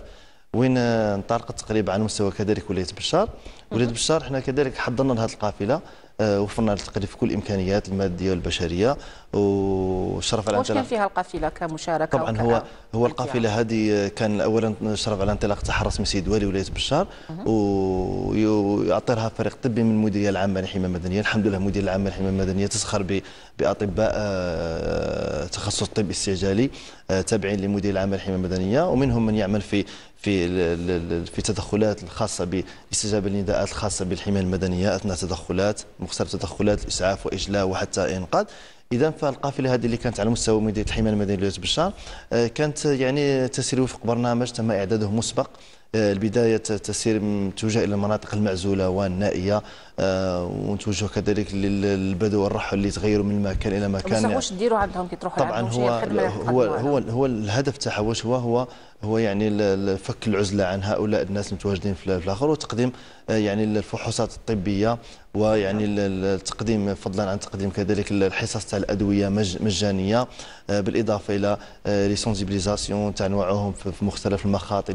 وين انطلقت تقريبا على مستوى كذلك ولايه بشار. ولايه بشار احنا كذلك حضرنا لهذه القافله، وفرنا تقريبا في كل الامكانيات الماديه والبشريه، وشرف على واش كان فيها القافله كمشاركه؟ طبعا هو القافله هذه كان اولا شرف على انطلاق تاع الرسمي سيد والي ولايه بشار، ويعطيها فريق طبي من المديريه العامه للحمايه المدنيه. الحمد لله المديريه العامه للحمايه المدنيه تسخر باطباء تخصص الطب الاستعجالي تابعين للمديريه العامه للحمايه المدنيه، ومنهم من يعمل في تدخلات الخاصه باستجابه للنداءات الخاصه بالحمايه المدنيه اثناء تدخلات مختلف تدخلات الاسعاف واجلاء وحتى انقاذ. اذا فالقافله هذه اللي كانت على مستوى مديريه الحمايه المدنيه لولايه بشار كانت يعني تسير وفق برنامج تم اعداده مسبق. البدايه تسير توجه الى المناطق المعزوله والنائيه، ونتوجه كذلك للبدو والرحل اللي يتغيروا من مكان الى مكان. بصح واش ديروا عندهم كي تروحوا طبعا هو الهدف تاعها واش هو يعني فك العزله عن هؤلاء الناس المتواجدين في الاخر، وتقديم يعني الفحوصات الطبيه، ويعني التقديم فضلا عن تقديم كذلك الحصص تاع الادويه مجانيه، بالاضافه الى لي سونسيبيليزاسيون تاع انواعهم في مختلف المخاطر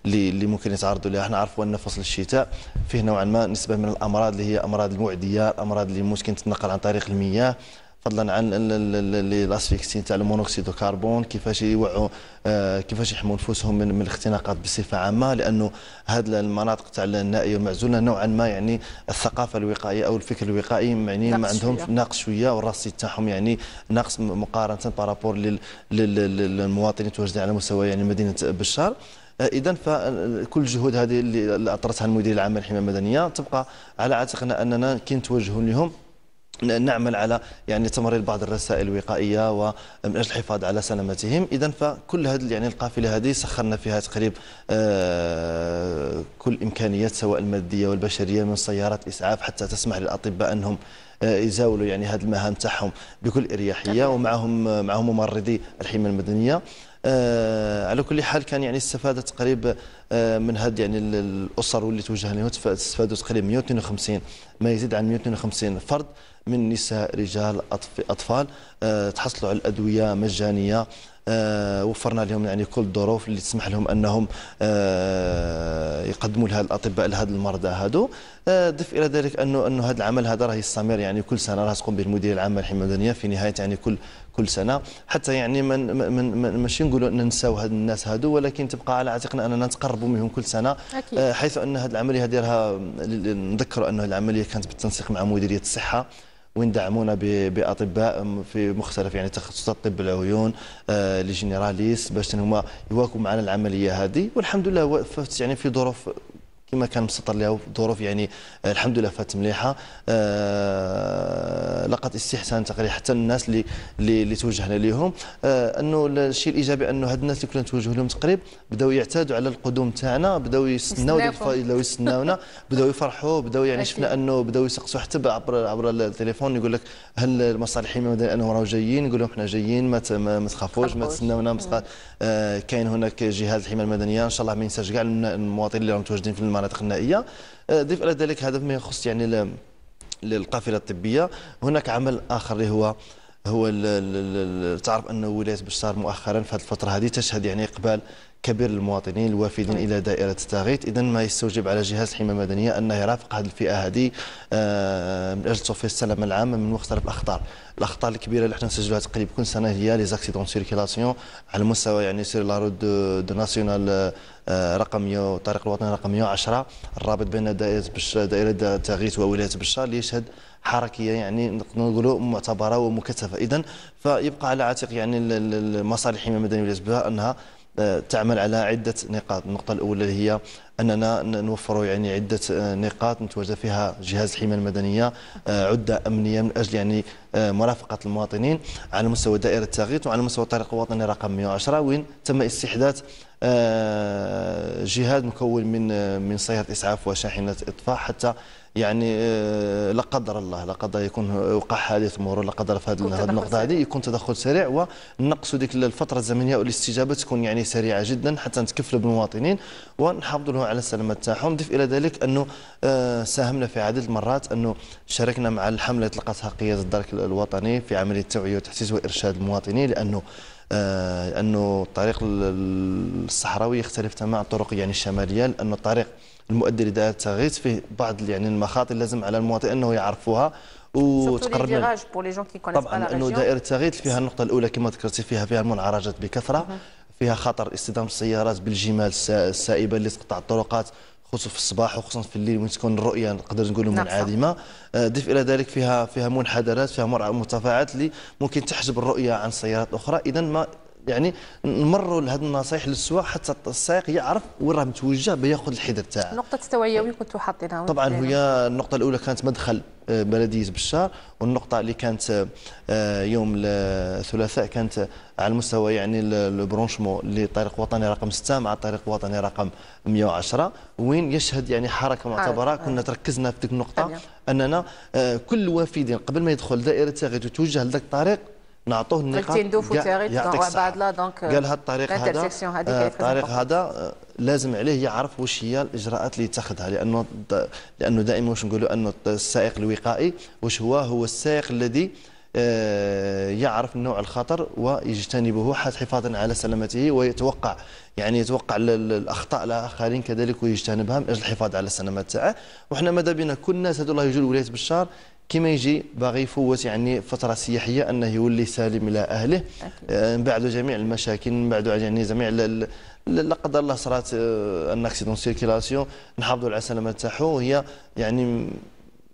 اللي ممكن يتعرضوا لها. احنا عارفوا ان فصل الشتاء فيه نوعا ما نسبه من الامراض اللي هي امراض المعديه، الامراض اللي ممكن تتنقل عن طريق المياه، فضلا عن الاسفيكسين تاع المونوكسيد الكربون، كيفاش يوعوا كيفاش يحموا نفوسهم من الاختناقات بصفه عامه، لانه هذه المناطق تاع النائيه والمعزوله نوعا ما يعني الثقافه الوقائيه او الفكر الوقائي يعني ما عندهم ناقص شويه، والرصيد تاعهم يعني ناقص مقارنه بارابور للمواطنين المتواجدين على مستوى يعني مدينه بشار. اذا فكل الجهود هذه اللي اطرتها المديريه العامه للحمايه المدنيه تبقى على عاتقنا، اننا كي نتوجهوا لهم نعمل على يعني تمرير بعض الرسائل الوقائيه ومن اجل الحفاظ على سلامتهم. اذا فكل هذه يعني القافله هذه سخرنا فيها تقريبا كل الامكانيات سواء الماديه والبشريه من سيارات اسعاف حتى تسمح للاطباء انهم يزاولوا يعني هذه المهام تاعهم بكل اريحيه، ومعهم ممرضي الحمايه المدنيه. على كل حال كان يعني استفاد تقريبا من هذه يعني الاسر واللي توجه لهم استفادوا تقريبا 152 ما يزيد عن 152 فرد من نساء رجال اطفال تحصلوا على الادويه مجانيه. وفرنا لهم يعني كل الظروف اللي تسمح لهم انهم يقدموا لهذا الاطباء لهذا المرضى هذو. ضف الى ذلك انه هذا العمل هذا راه يستمر يعني كل سنه، راه تقوم به المديريه العامه للحمايه المدنيه في نهايه يعني كل سنه، حتى يعني ماشي نقولوا ننساو هاد الناس هادو، ولكن تبقى على عاتقنا اننا نتقربوا منهم كل سنه. حيث ان هذه العمليه هذه راها نذكروا انه العمليه كانت بالتنسيق مع مديريه الصحه، وين دعمونا باطباء في مختلف يعني تخصصات طب العيون لي جينيراليست باش هما يواكبوا معنا العمليه هذه. والحمد لله وقفت يعني في ظروف كما كان مسطر لها، ظروف يعني الحمد لله فات مليحه. لقد استحسان تقريبا حتى الناس اللي توجهنا لهم، انه الشيء الايجابي انه هاد الناس اللي كنا نتوجه لهم تقريبا بداو يعتادوا على القدوم تاعنا، بداو يستناونا بداو يفرحوا، بداو يعني شفنا انه بداو يسقسوا حتى عبر التليفون، يقول لك هل المصالح الحمايه المدنيه انهم راهو جايين؟ نقول لهم احنا جايين، ما تخافوش، ما تستناونا. كاين هناك جهاز الحمايه المدنيه ان شاء الله ما ينساش كاع المواطنين اللي راهم متواجدين في المناطق النائيه. ضيف الى ذلك هذا ما يخص يعني للقافله الطبيه. هناك عمل اخر اللي هو تعرف ان ولايه بشار مؤخرا في هذه الفتره هذه تشهد يعني اقبال كبير للمواطنين الوافدين الى دائره التغيث. اذا ما يستوجب على جهاز الحمايه المدنيه انه يرافق هذه الفئه هذه من اجل توفير السلامه العامه من مختلف الاخطار الاخطاء الكبيره اللي احنا نسجلوها تقريبا كل سنه هي لي زاكسيدون سيركيلاسيون على مستوى يعني سير لا رود دو ناسيونال رقم 100 الطريق الوطني رقم 110 الرابط بين دائره تاغيت وولايه بشار اللي يشهد حركيه يعني نقولوا معتبره ومكثفه. اذا فيبقى على عاتق يعني مصالح الحمايه المدنيه ولايه بشار انها تعمل على عده نقاط. النقطه الاولى اللي هي اننا نوفروا يعني عده نقاط نتواجد فيها جهاز الحمايه المدنيه عده امنيه من اجل يعني مرافقه المواطنين على مستوى دائره تاغيت وعلى مستوى الطريق الوطني رقم 110 وين تم استحداث جهاز مكون من سيارة إسعاف وشاحنة إطفاء حتى يعني لا قدر الله يكون وقع حادث مرور لا قدر في هذه النقطة هذه يكون تدخل سريع ونقص ديك الفترة الزمنية والاستجابة تكون يعني سريعة جدا حتى نتكفلوا بالمواطنين ونحافظوا لهم على السلامة تاعهم. نضيف إلى ذلك أنه ساهمنا في عدد المرات أنه شاركنا مع الحملة اللي طلقتها قيادة الدرك الوطني في عملية توعية وتحسيس وإرشاد المواطنين لأنه الطريق الصحراوي يختلف تماما عن الطرق يعني الشماليه لأن الطريق المؤدي لدائره تاغيت فيه بعض يعني المخاطر لازم على المواطن انه يعرفوها وتقرب طبعا انه دائره تاغيت فيها النقطه الاولى كما ذكرتي فيها المنعرجات بكثره فيها خطر اصطدام السيارات بالجمال السائبه اللي تقطع الطرقات خصوصا في الصباح وخصوصا في الليل وين تكون الرؤيه نقدر نقولوا منعدمه. ضيف الى ذلك فيها منحدرات فيها مرتفعات اللي ممكن تحجب الرؤيه عن سيارات اخرى. اذا ما يعني نمروا لهذه النصائح للسواق حتى السائق يعرف وين راه متوجه بياخذ الحذر تاعه. نقطه التوعيه وين كنتوا حاطينها؟ طبعا هي النقطه الاولى كانت مدخل بلديه بشار والنقطه اللي كانت يوم الثلاثاء كانت على مستوى يعني البرونشمون لطريق وطني رقم 6 مع الطريق الوطني رقم 110 وين يشهد يعني حركه معتبره. كنا تركزنا في ديك النقطه اننا كل وافد قبل ما يدخل دائره تاغيت ويتوجه لذاك الطريق نعطوه النقاط بعد لا دونك قال هذا الطريق هذا لازم عليه يعرف واش هي الاجراءات اللي يتخذها لانه دائما واش نقولوا انه السائق الوقائي واش هو السائق الذي يعرف نوع الخطر ويجتنبه حفاظا على سلامته ويتوقع الاخطاء الاخرين كذلك ويجتنبها من اجل الحفاظ على السلامه تاعه. وحنا ماذا بينا كل الناس هذو الله يجوا لولايه بشار كما يجي باغي يفوت يعني فتره سياحيه انه يولي سالم الى اهله من بعد جميع المشاكل من بعد يعني جميع لا قدر الله صرات ان اكسيدون سيركيلاسيون نحافظوا على السلامه تاعو. وهي يعني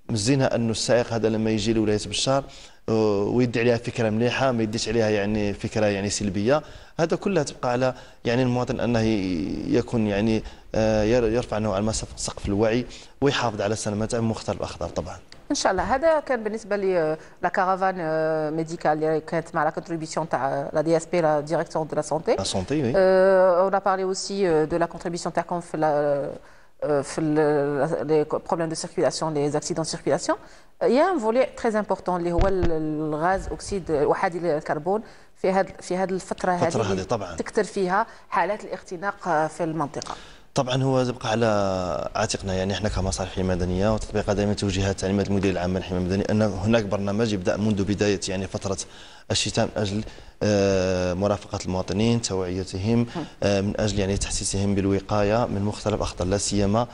مزينها انه السائق هذا لما يجي لولايه بشار ويدي عليها فكره مليحه ما يديش عليها يعني فكره يعني سلبيه. هذا كلها تبقى على يعني المواطن انه يكون يعني يرفع نوعا ما سقف الوعي ويحافظ على السلامه تاعو مختلف الاخطار. طبعا ان شاء الله. هذا كان بالنسبه لي لا كارافان ميديكال اللي كانت مع لا كونتريبيسيون تاع لا دي اس بي لا ديريكسيون دو لا سونتي. لا سونتي وي. اون ا بارلي اوسي دو لا كونتريبيسيون تاعكم في les problèmes de circulation, les accidents de circulation. Il y a un volet très important اللي هو الغاز اكسيد احادي الكربون في هذه الفتره هذه طبعا تكثر فيها حالات الاختناق في المنطقه. طبعا هو يبقى على عاتقنا يعني احنا كمصالح حمايه مدنيه وتطبيق دائما توجيهات تعليمات المدير العام للحمايه المدنيه ان هناك برنامج يبدا منذ بدايه يعني فتره الشتاء من اجل مرافقه المواطنين توعيتهم من اجل يعني تحسيسهم بالوقايه من مختلف الاخطار لا سيما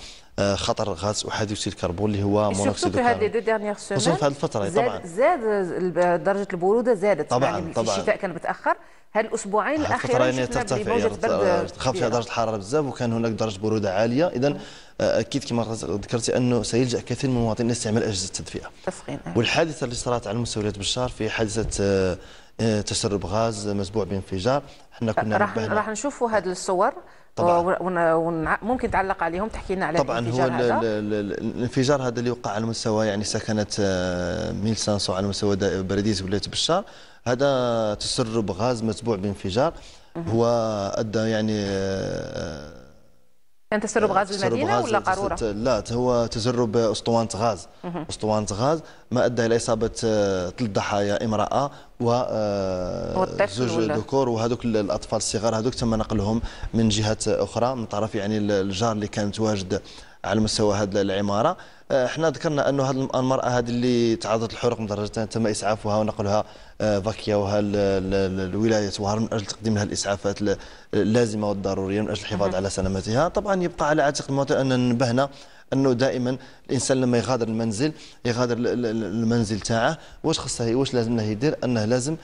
خطر غاز احادي اكسيد الكربون اللي هو مونوكسيد الكربون. في هذه دو ديرنيير سيمين خصوصا في هذه الفتره طبعا زاد درجه البروده زادت طبعا يعني في الشتاء كان متاخر. هاد الاسبوعين الاخيرين يعني ترتفع تخاف فيها درجه الحراره بزاف وكان هناك درجه بروده عاليه. اذا اكيد كما ذكرتي انه سيلجا كثير من المواطنين لاستعمال اجهزه التدفئه. والحادثه اللي صارت على مستوى ولايه بشار في حادثه تسرب غاز مسبوع بانفجار احنا كنا راح نشوفوا هذه الصور وممكن تعلق عليهم تحكي لنا على طبعا. هو الانفجار هذا اللي وقع على مستوى يعني سكنه 1500 على مستوى بلديه ولايه بشار هذا تسرب غاز مسبوع بانفجار هو ادى يعني كان تسرب غاز المدينه ولا قاروره؟ لا هو تسرب اسطوانه غاز ما ادى الى اصابه 3 ضحايا امراه وزوج ذكور وهذوك الاطفال الصغار هذوك تم نقلهم من جهات اخرى من طرف يعني الجار اللي كان متواجد على مستوى هذه العماره. احنا ذكرنا انه هذه المراه هذه اللي تعرضت للحرق مدرجتين تم اسعافها ونقلها فاكياوها الولايات وهران من اجل تقديم لها الاسعافات اللازمه والضروريه من اجل الحفاظ على سلامتها. طبعا يبقى على عاتق المواطن ان ننبهنا انه دائما الانسان لما يغادر المنزل تاعه واش لازم له يدير؟ انه لازم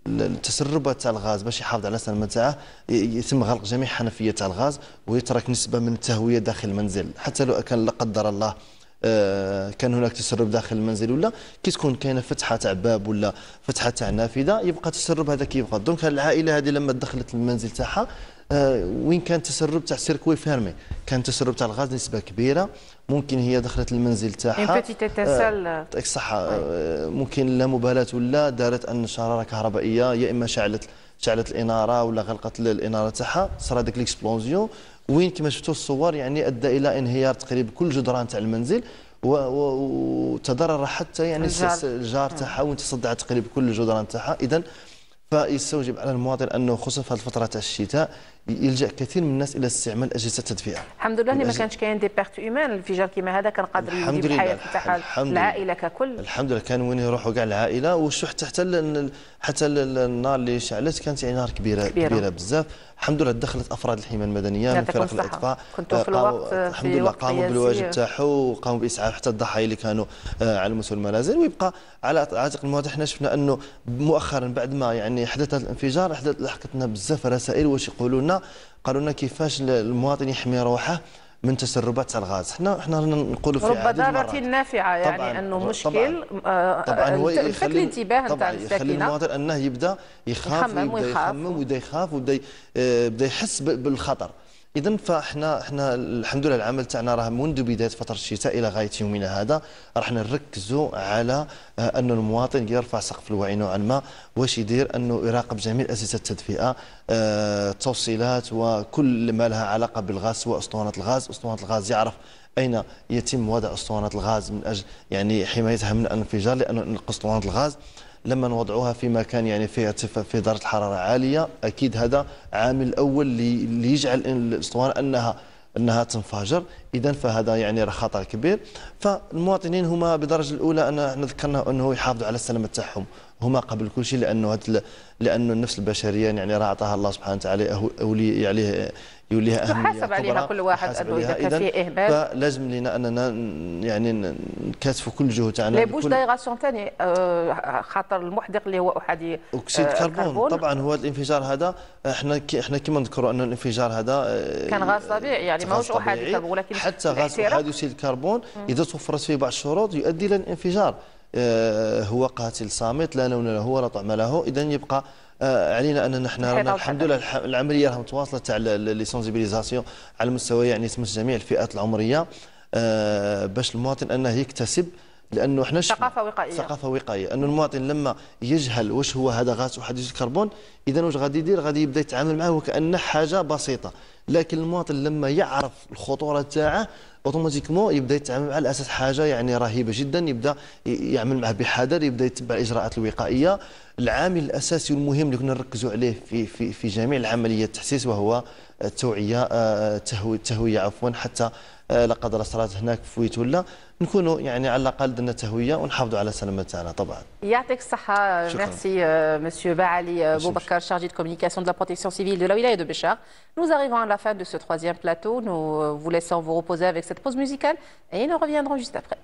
التسربات تاع الغاز باش يحافظ على السلامه تاعه يتم غلق جميع حنفيات تاع الغاز ويترك نسبه من التهويه داخل المنزل، حتى لو كان لا قدر الله كان هناك تسرب داخل المنزل ولا كي تكون كاينه فتحه تاع باب ولا فتحه تاع نافذه يبقى التسرب هذاك يبقى. دونك العائله هذه لما دخلت المنزل تاعها وين كان تسرب تاع سيركوي فيرمي، كان تسرب تاع الغاز نسبه كبيره، ممكن هي دخلت المنزل تاعها صح ممكن لا مبالاه ولا دارت ان شراره كهربائيه يا اما شعلت الاناره ولا غلقت الاناره تاعها، صار هذاك ليكسبلوزيون وين كما شفتوا الصور يعني ادى الى انهيار تقريبا كل جدران تاع المنزل وتضرر حتى يعني الجار تاعها وين تصدع تقريبا كل الجدران تاعها. اذا فيستوجب على المواطن انه خصوصا في الفتره تاع الشتاء يلجا كثير من الناس الى استعمال اجهزه التدفئه. الحمد لله اللي ما كانش كاين دي بيرت هيومان، الانفجار كيما هذا كان قادر يودي بالحياه تاع العائله ككل. الحمد لله كان وين يروحوا كاع العائله وشحت حتى النار اللي شعلت كانت يعني نار كبيره بزاف. الحمد لله دخلت افراد الحمايه المدنيه من فرق الاطفاء كنتوا في الوقت الحمد لله قاموا بالواجب تاعهم وقاموا باسعاف حتى الضحايا اللي كانوا على مستوى المنازل. ويبقى على عاتق المواطن احنا شفنا انه مؤخرا بعد ما يعني حدث الانفجار لحقتنا بزاف رسائل واش يقولوا لنا، قالوا لنا كيفاش المواطن يحمي روحه من تسربات تاع الغاز. احنا نقولوا في رب ضارة نافعه يعني انه مشكل طبعا هو يخلي الانتباه نتاع الساكنه، يخلي المواطن انه يبدا يخاف ويبدا يخاف ويبدا يحس بالخطر. اذا فاحنا الحمد لله العمل تاعنا راه منذ بدايه فتره الشتاء الى غايه يومنا هذا راح نركزوا على أن المواطن يرفع سقف الوعي نوعا ما، واش يدير انه يراقب جميع اجهزه التدفئه التوصيلات وكل ما لها علاقه بالغاز، سواء اسطوانه الغاز يعرف اين يتم وضع اسطوانه الغاز من اجل يعني حمايتها من الانفجار، لان اسطوانه الغاز لما نوضعوها في مكان يعني في درجه حراره عاليه اكيد هذا عامل الاول اللي يجعل الاسطوانه انها تنفجر. اذا فهذا يعني خطر كبير. فالمواطنين هما بدرجه الاولى احنا ذكرنا انه يحافظوا على السلامه تاعهم هما قبل كل شيء، لانه النفس البشريه يعني راه عطاها الله سبحانه وتعالى يوليها اهميه يحاسب عليها كل واحد انه اذا كان فيه اهمال فلازم لنا اننا يعني نكاتفوا كل الجهود تاعنا. لي بوش دايغاسيون ثاني خاطر المحدق اللي هو احادي اكسيد الكربون. طبعا هو الانفجار هذا احنا كما نذكروا ان الانفجار هذا كان غاز طبيعي يعني ماهوش احادي كربون، ولكن حتى غاز احادي اكسيد الكربون اذا توفرت فيه بعض الشروط يؤدي الى الانفجار. هو قاتل صامت لا لون له ولا طعم له. اذا يبقى علينا ان نحن الحمد لله العمليه راها متواصله تاع لي سونسيبيليزاسيون على مستوى يعني تمس جميع الفئات العمريه باش المواطن انه يكتسب، لانه احنا ثقافه وقائيه انه المواطن لما يجهل واش هو هذا غاز احادي الكربون اذا واش غادي يدير؟ غادي يبدا يتعامل معه وكانه حاجه بسيطه. لكن المواطن لما يعرف الخطوره تاعه اوتوماتيكمون يبدا يتعامل مع على اساس حاجه يعني رهيبه جدا، يبدا يعمل معه بحذر، يبدا يتبع الاجراءات الوقائيه. العامل الاساسي والمهم اللي كنا نركزوا عليه في جميع العمليه التحسيس وهو التهويه عفوا، حتى لا قدر الله صارت هناك فويت ولا نكونوا يعني على الاقل درنا تهويه ونحافظوا على سلامه تاعنا. طبعا يعطيك الصحه. ميرسي مسيو Baali Boubacar, chargé de communication de la protection civile de la wilaya de Béchar. Nous arrivons à la fin de ce troisième plateau. Nous vous laissons vous reposer avec cette pause musicale et nous reviendrons juste après.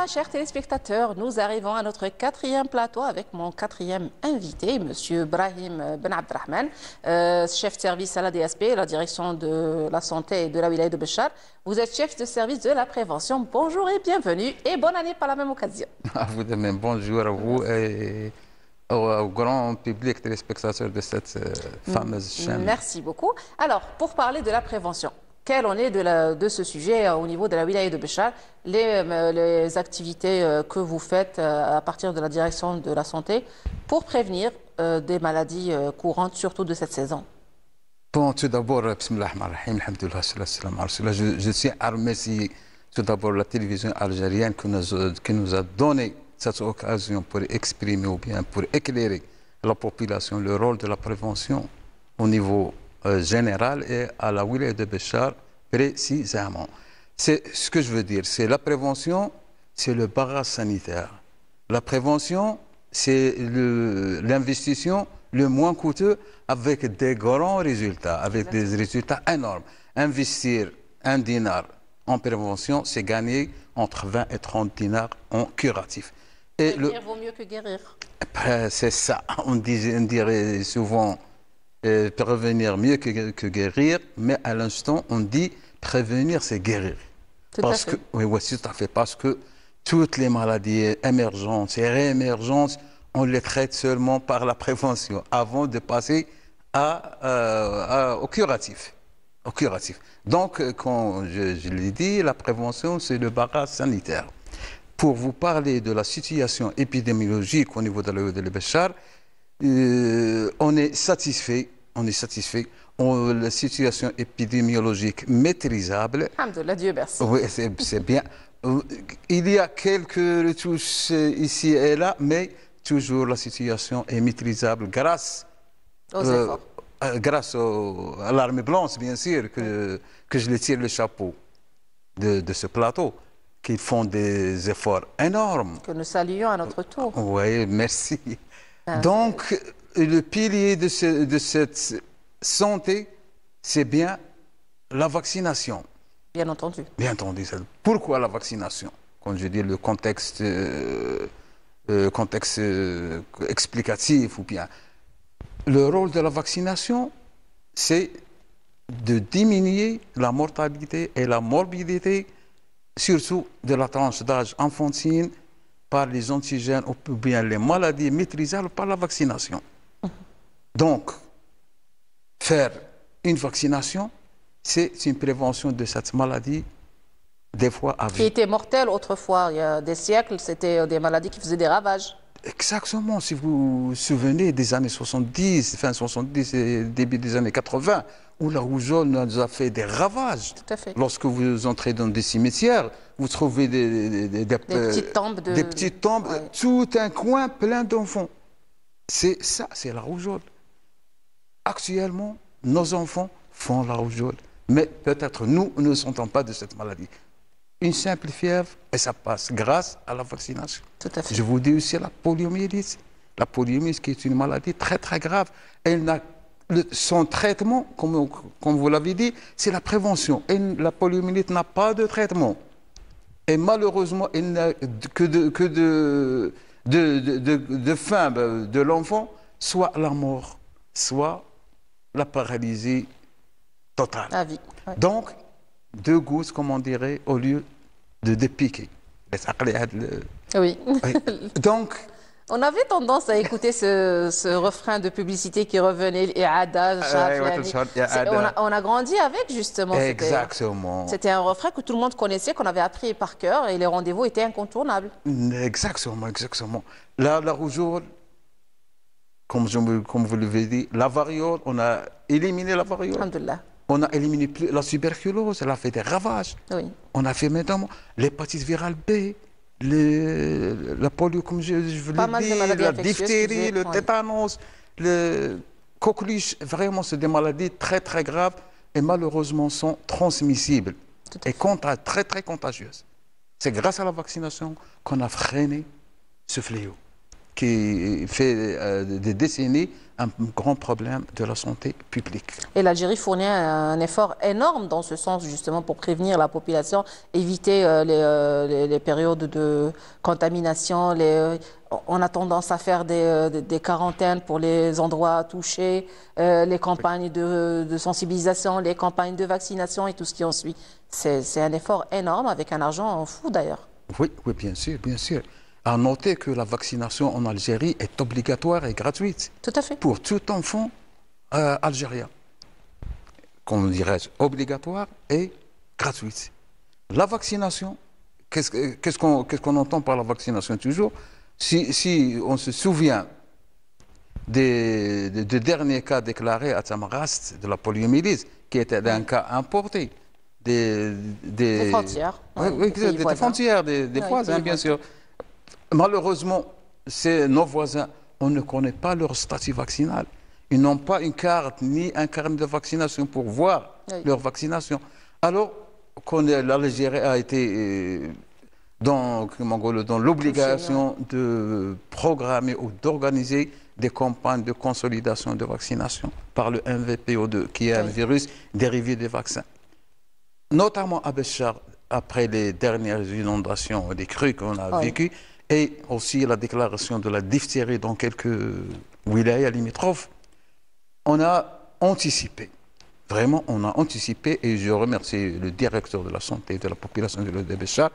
chers téléspectateurs, nous arrivons à notre quatrième plateau avec mon quatrième invité, M. Brahim Ben Abdrahman, chef de service à la DSP, la direction de la santé et de la wilaya de Béchar. Vous êtes chef de service de la prévention. Bonjour et bienvenue et bonne année par la même occasion. À vous de même, bonjour à vous et au grand public téléspectateur de cette fameuse chaîne. Merci beaucoup. Alors, pour parler de la prévention, quel en est de ce sujet au niveau de la wilaya de Béchar, les activités que vous faites à partir de la direction de la santé pour prévenir des maladies courantes, surtout de cette saison? Bon, tout d'abord, je tiens à remercier tout d'abord la télévision algérienne qui nous a donné cette occasion pour exprimer ou bien pour éclairer la population le rôle de la prévention au niveau général et à la wilaya de Béchar précisément. C'est ce que je veux dire, c'est la prévention, c'est le barrage sanitaire. La prévention, c'est l'investissement le moins coûteux avec des grands résultats, avec des résultats énormes. Investir 1 dinar en prévention, c'est gagner entre 20 et 30 dinars en curatif. Et prévenir vaut mieux que guérir. C'est ça, on dirait souvent prévenir mieux que guérir, mais à l'instant, on dit prévenir, c'est guérir. Parce que, oui, tout à fait, parce que toutes les maladies émergentes et réémergentes, on les traite seulement par la prévention, avant de passer au curatif. Donc, quand je l'ai dit, la prévention, c'est le barrage sanitaire. Pour vous parler de la situation épidémiologique au niveau de la Béchar, on est satisfait. La situation épidémiologique maîtrisable. Alhamdoulilah, Dieu merci. Oui, c'est bien. Il y a quelques retouches ici et là, mais toujours la situation est maîtrisable grâce aux efforts. Grâce à l'armée blanche, bien sûr, que je les tire le chapeau de ce plateau, qui font des efforts énormes. Que nous saluons à notre tour. Oui, merci. Donc, le pilier de cette santé, c'est bien la vaccination. Bien entendu. Bien entendu. Pourquoi la vaccination? Quand je dis le contexte explicatif ou bien. Le rôle de la vaccination, c'est de diminuer la mortalité et la morbidité, surtout de la tranche d'âge enfantine, par les antigènes ou bien les maladies maîtrisables par la vaccination. Donc, faire une vaccination, c'est une prévention de cette maladie, des fois à vie. Qui était mortelle autrefois, il y a des siècles, c'était des maladies qui faisaient des ravages. Exactement, si vous vous souvenez des années 70, fin 70 et début des années 80, où la rougeole nous a fait des ravages. Tout à fait. Lorsque vous entrez dans des cimetières, vous trouvez des petites tombes, ouais. Tout un coin plein d'enfants. C'est ça, c'est la rougeole. Actuellement, nos enfants font la rougeole. Mais peut-être nous ne sentons pas de cette maladie. Une simple fièvre, et ça passe grâce à la vaccination. Tout à fait. Je vous dis aussi la poliomyélite. La poliomyélite qui est une maladie très très grave. Son traitement, comme vous l'avez dit, c'est la prévention. Et la poliomyélite n'a pas de traitement. Et malheureusement, il n'a que de fin de l'enfant, soit la mort, soit la paralysie totale. À vie. Ouais. Donc, 2 gouttes, comme on dirait, au lieu de piquer. Oui. Donc, on avait tendance à écouter ce refrain de publicité qui revenait, on a grandi avec, justement. Exactement. C'était un refrain que tout le monde connaissait, qu'on avait appris par cœur, et les rendez-vous étaient incontournables. Exactement. Là, la rougeole, comme vous l'avez dit, la variole, on a éliminé la variole. Alhamdoulilah. On a éliminé la tuberculose, elle a fait des ravages. Oui. On a fait maintenant l'hépatite virale B, la polio, comme je vous l'ai dit, la diphtérie, le tétanos, le coqueluche. Vraiment, c'est des maladies très très graves et malheureusement sont transmissibles et très très contagieuses. C'est grâce à la vaccination qu'on a freiné ce fléau. qui fait des décennies un grand problème de la santé publique. Et l'Algérie fournit un effort énorme dans ce sens, justement, pour prévenir la population, éviter les périodes de contamination. On a tendance à faire des quarantaines pour les endroits touchés, les campagnes de sensibilisation, les campagnes de vaccination et tout ce qui en suit. C'est un effort énorme, avec un argent fou d'ailleurs. Oui, oui, bien sûr, bien sûr. À noter que la vaccination en Algérie est obligatoire et gratuite. Tout à fait. Pour tout enfant algérien. Qu'on dirait obligatoire et gratuite. La vaccination, qu'est-ce qu'on entend par la vaccination toujours? Si on se souvient des derniers cas déclarés à Tamarast de la poliomyélite, qui était un cas importé des frontières. Oui, des frontières, des voisins, bien sûr. Malheureusement, nos voisins, on ne connaît pas leur statut vaccinal. Ils n'ont pas une carte ni un carnet de vaccination pour voir leur vaccination. Alors, l'Algérie a été dans l'obligation de programmer ou d'organiser des campagnes de consolidation de vaccination par le MVPO2, qui est un virus dérivé des vaccins. Notamment à Béchar, après les dernières inondations, des crues qu'on a vécues, et aussi la déclaration de la diphtérie dans quelques wilayas limitrophes, on a anticipé. Vraiment, on a anticipé, et je remercie le directeur de la santé de la population de Béchar.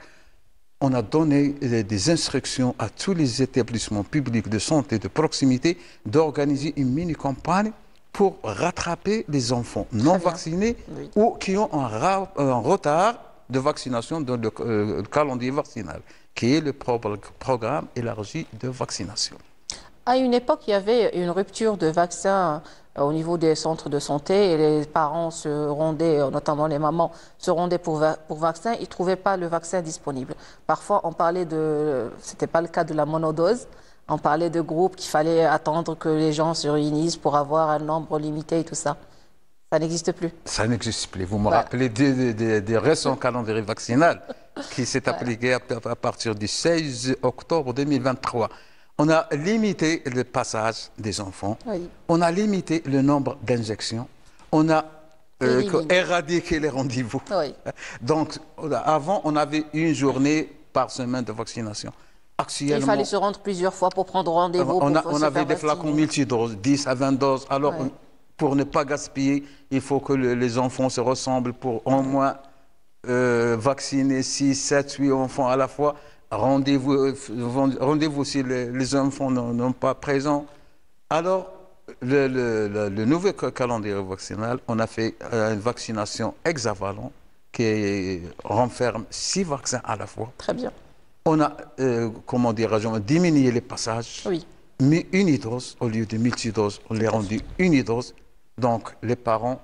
On a donné des instructions à tous les établissements publics de santé de proximité d'organiser une mini-campagne pour rattraper les enfants non vaccinés ou qui ont un retard de vaccination dans le calendrier vaccinal, qui est le programme élargi de vaccination. À une époque, il y avait une rupture de vaccins au niveau des centres de santé et les parents se rendaient, notamment les mamans, se rendaient pour vaccin. Ils ne trouvaient pas le vaccin disponible. Parfois, on parlait c'était pas le cas de la monodose, on parlait de groupes qu'il fallait attendre que les gens se réunissent pour avoir un nombre limité et tout ça. Ça n'existe plus. Ça n'existe plus. Vous me rappelez des récents calendriers vaccinaux qui s'est appliqué à partir du 16 octobre 2023. On a limité le passage des enfants. On a limité le nombre d'injections. On a éradiqué les rendez-vous. Donc, avant, on avait une journée par semaine de vaccination. Actuellement, il fallait se rendre plusieurs fois pour prendre rendez-vous. On avait des flacons multidoses, 10 à 20 doses. Alors, pour ne pas gaspiller, il faut que les enfants se ressemblent pour au moins vacciner 6, 7, 8 enfants à la fois. Rendez-vous si les enfants n'ont pas présent. Alors, le nouveau calendrier vaccinal, on a fait une vaccination hexavalent qui renferme 6 vaccins à la fois. Très bien. On a, diminué les passages, mais unidose au lieu de multidose, on les a rendus unidose. Donc, les parents,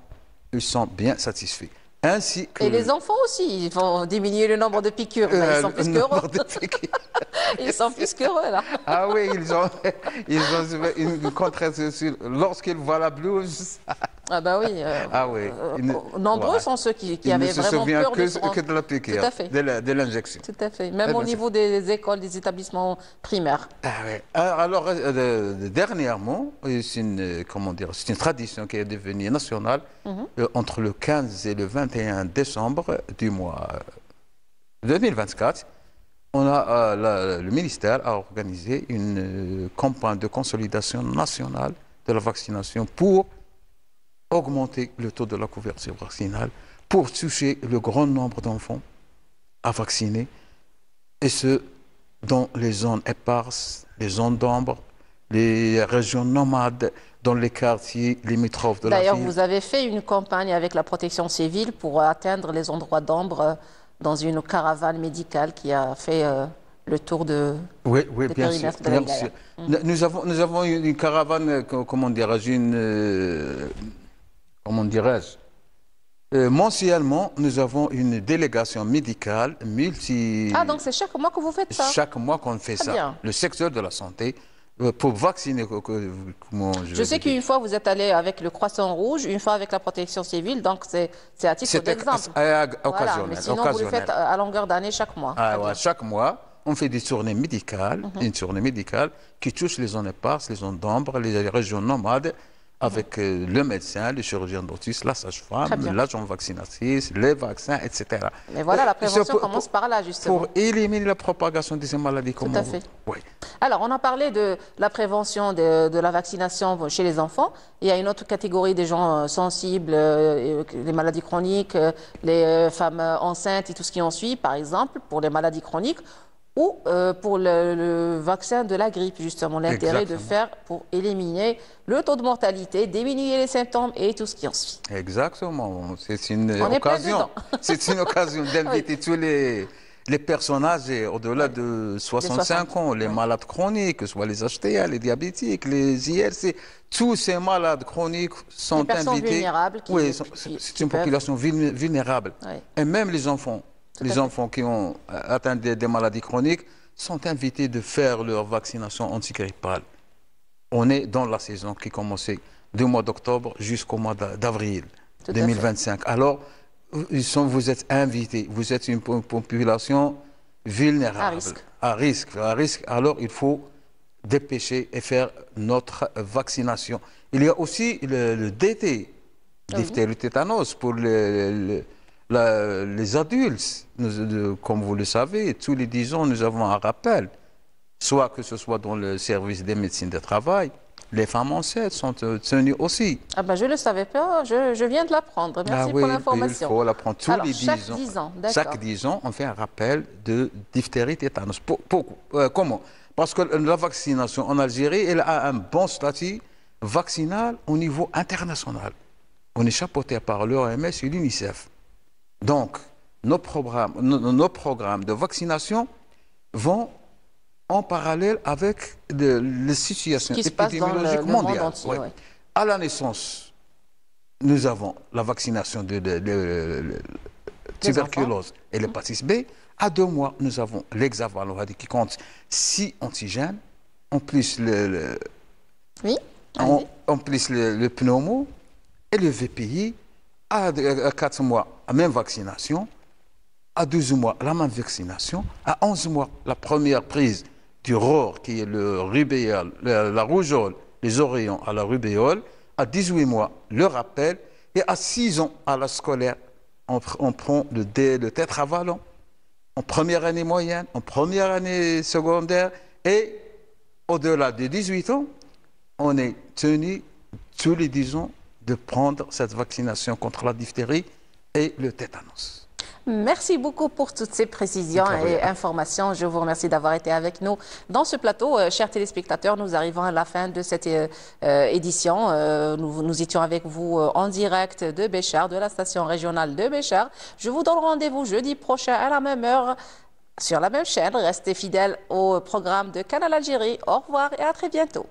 ils sont bien satisfaits. Ainsi que et les enfants aussi, ils vont diminuer le nombre de piqûres. Ils sont plus qu'heureux. Ils sont plus qu'heureux, là. Ah oui, ils ont une contrainte lorsqu'ils voient la blouse. Ah bah oui. Nombreux sont ceux qui avaient vraiment peur de se rendre. Que de la piqûre, de l'injection. Tout à fait. Même au niveau des écoles, des établissements primaires. Ah oui. Alors, dernièrement, c'est une tradition qui est devenue nationale. Entre le 15 et le 21 décembre du mois 2024, le ministère a organisé une campagne de consolidation nationale de la vaccination pour augmenter le taux de la couverture vaccinale, pour toucher le grand nombre d'enfants à vacciner, et ce, dans les zones éparses, les zones d'ombre, les régions nomades, dans les quartiers limitrophes de la ville. D'ailleurs, vous avez fait une campagne avec la protection civile pour atteindre les endroits d'ombre dans une caravane médicale qui a fait le tour de des périmètres de la Wilaya. Nous avons une caravane, mensuellement, nous avons une délégation médicale Ah, donc c'est chaque mois que vous faites ça? Chaque mois qu'on fait ça. Bien. Le secteur de la santé, pour vacciner. Je sais qu'une fois vous êtes allé avec le Croissant Rouge, une fois avec la protection civile, donc c'est à titre d'exemple. Occasionnel. Mais sinon, vous le faites à longueur d'année chaque mois. Chaque mois, on fait des tournées médicales, une tournée médicale qui touche les zones éparses, les zones d'ombre, les régions nomades, avec le médecin, le chirurgien dentiste, la sage-femme, l'agent vaccinatrice, les vaccins, etc. Mais voilà, la prévention commence par là, justement. Pour éliminer la propagation de ces maladies. Tout à fait. Oui. Alors, on a parlé de la prévention de la vaccination chez les enfants. Il y a une autre catégorie des gens sensibles, les maladies chroniques, les femmes enceintes et tout ce qui en suit, par exemple, pour les maladies chroniques, ou pour le vaccin de la grippe, justement, l'intérêt de faire pour éliminer le taux de mortalité, diminuer les symptômes et tout ce qui en suit. Exactement. C'est une occasion. C'est une occasion d'inviter tous les personnages au-delà de 65 ans, les malades chroniques, que ce soit les HTA, les diabétiques, les IRC, tous ces malades chroniques sont invités. Vulnérables. Oui, c'est une population vulnérable. Et même les enfants. Les enfants qui ont atteint des maladies chroniques sont invités de faire leur vaccination antigrippale. On est dans la saison qui commençait du mois d'octobre jusqu'au mois d'avril 2025. Alors, vous êtes invités, vous êtes une population vulnérable, à risque. Alors, il faut dépêcher et faire notre vaccination. Il y a aussi le DT, diphtérie tétanos, pour les adultes. Comme vous le savez, tous les 10 ans, nous avons un rappel, soit que ce soit dans le service des médecines de travail, les femmes enceintes sont tenues aussi. Ah ben, je ne le savais pas, je viens de l'apprendre. Merci pour l'information. Il faut l'apprendre tous les 10 ans. Chaque 10 ans, d'accord. Chaque 10 ans, on fait un rappel de diphtérie tétanos. Comment? Parce que la vaccination en Algérie, elle a un bon statut vaccinal au niveau international. On est chapeauté par l'OMS et l'UNICEF. Donc, nos programmes de vaccination vont en parallèle avec les situations épidémiologiques mondiales. À la naissance, nous avons la vaccination de tuberculose et l'hépatite B. À 2 mois, nous avons l'hexavalent qui compte 6 antigènes, en plus le pneumo et le VPI. À 4 mois, la même vaccination. À 12 mois, la même vaccination. À 11 mois, la première prise du ROR, qui est le rubéole, la rougeole, les oreillons à la rubéole. À 18 mois, le rappel. Et à 6 ans, à la scolaire, on prend le tétravalent. En première année moyenne, en première année secondaire. Et au-delà de 18 ans, on est tenu tous les 10 ans de prendre cette vaccination contre la diphtérie et le tétanos. Merci beaucoup pour toutes ces précisions et informations. Je vous remercie d'avoir été avec nous dans ce plateau. Chers téléspectateurs, nous arrivons à la fin de cette édition. Nous étions avec vous en direct de Béchar, de la station régionale de Béchar. Je vous donne rendez-vous jeudi prochain à la même heure sur la même chaîne. Restez fidèles au programme de Canal Algérie. Au revoir et à très bientôt.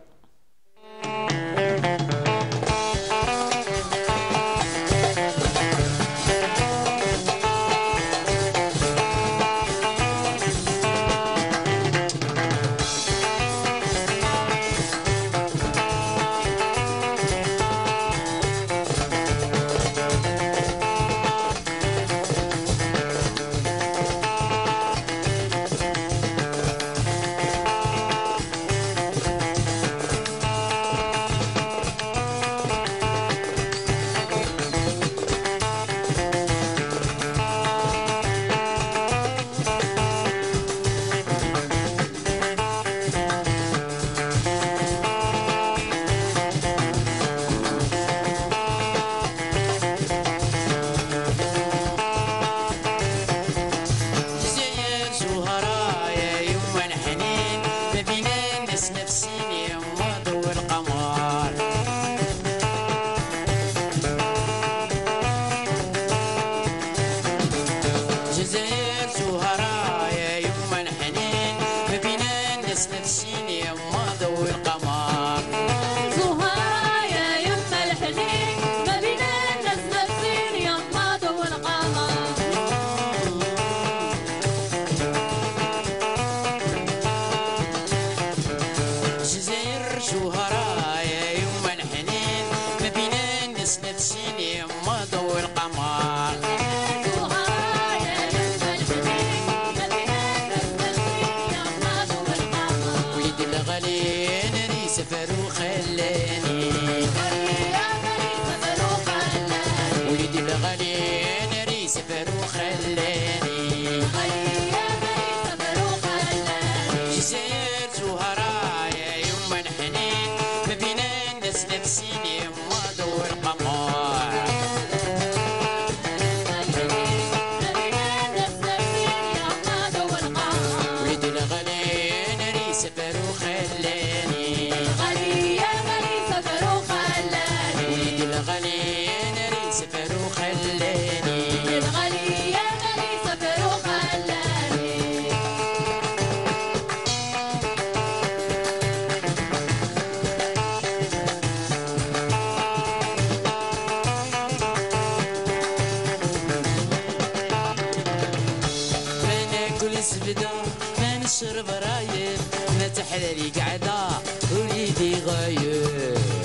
نشرب رايب ما تحلالي قعده وليدي غايب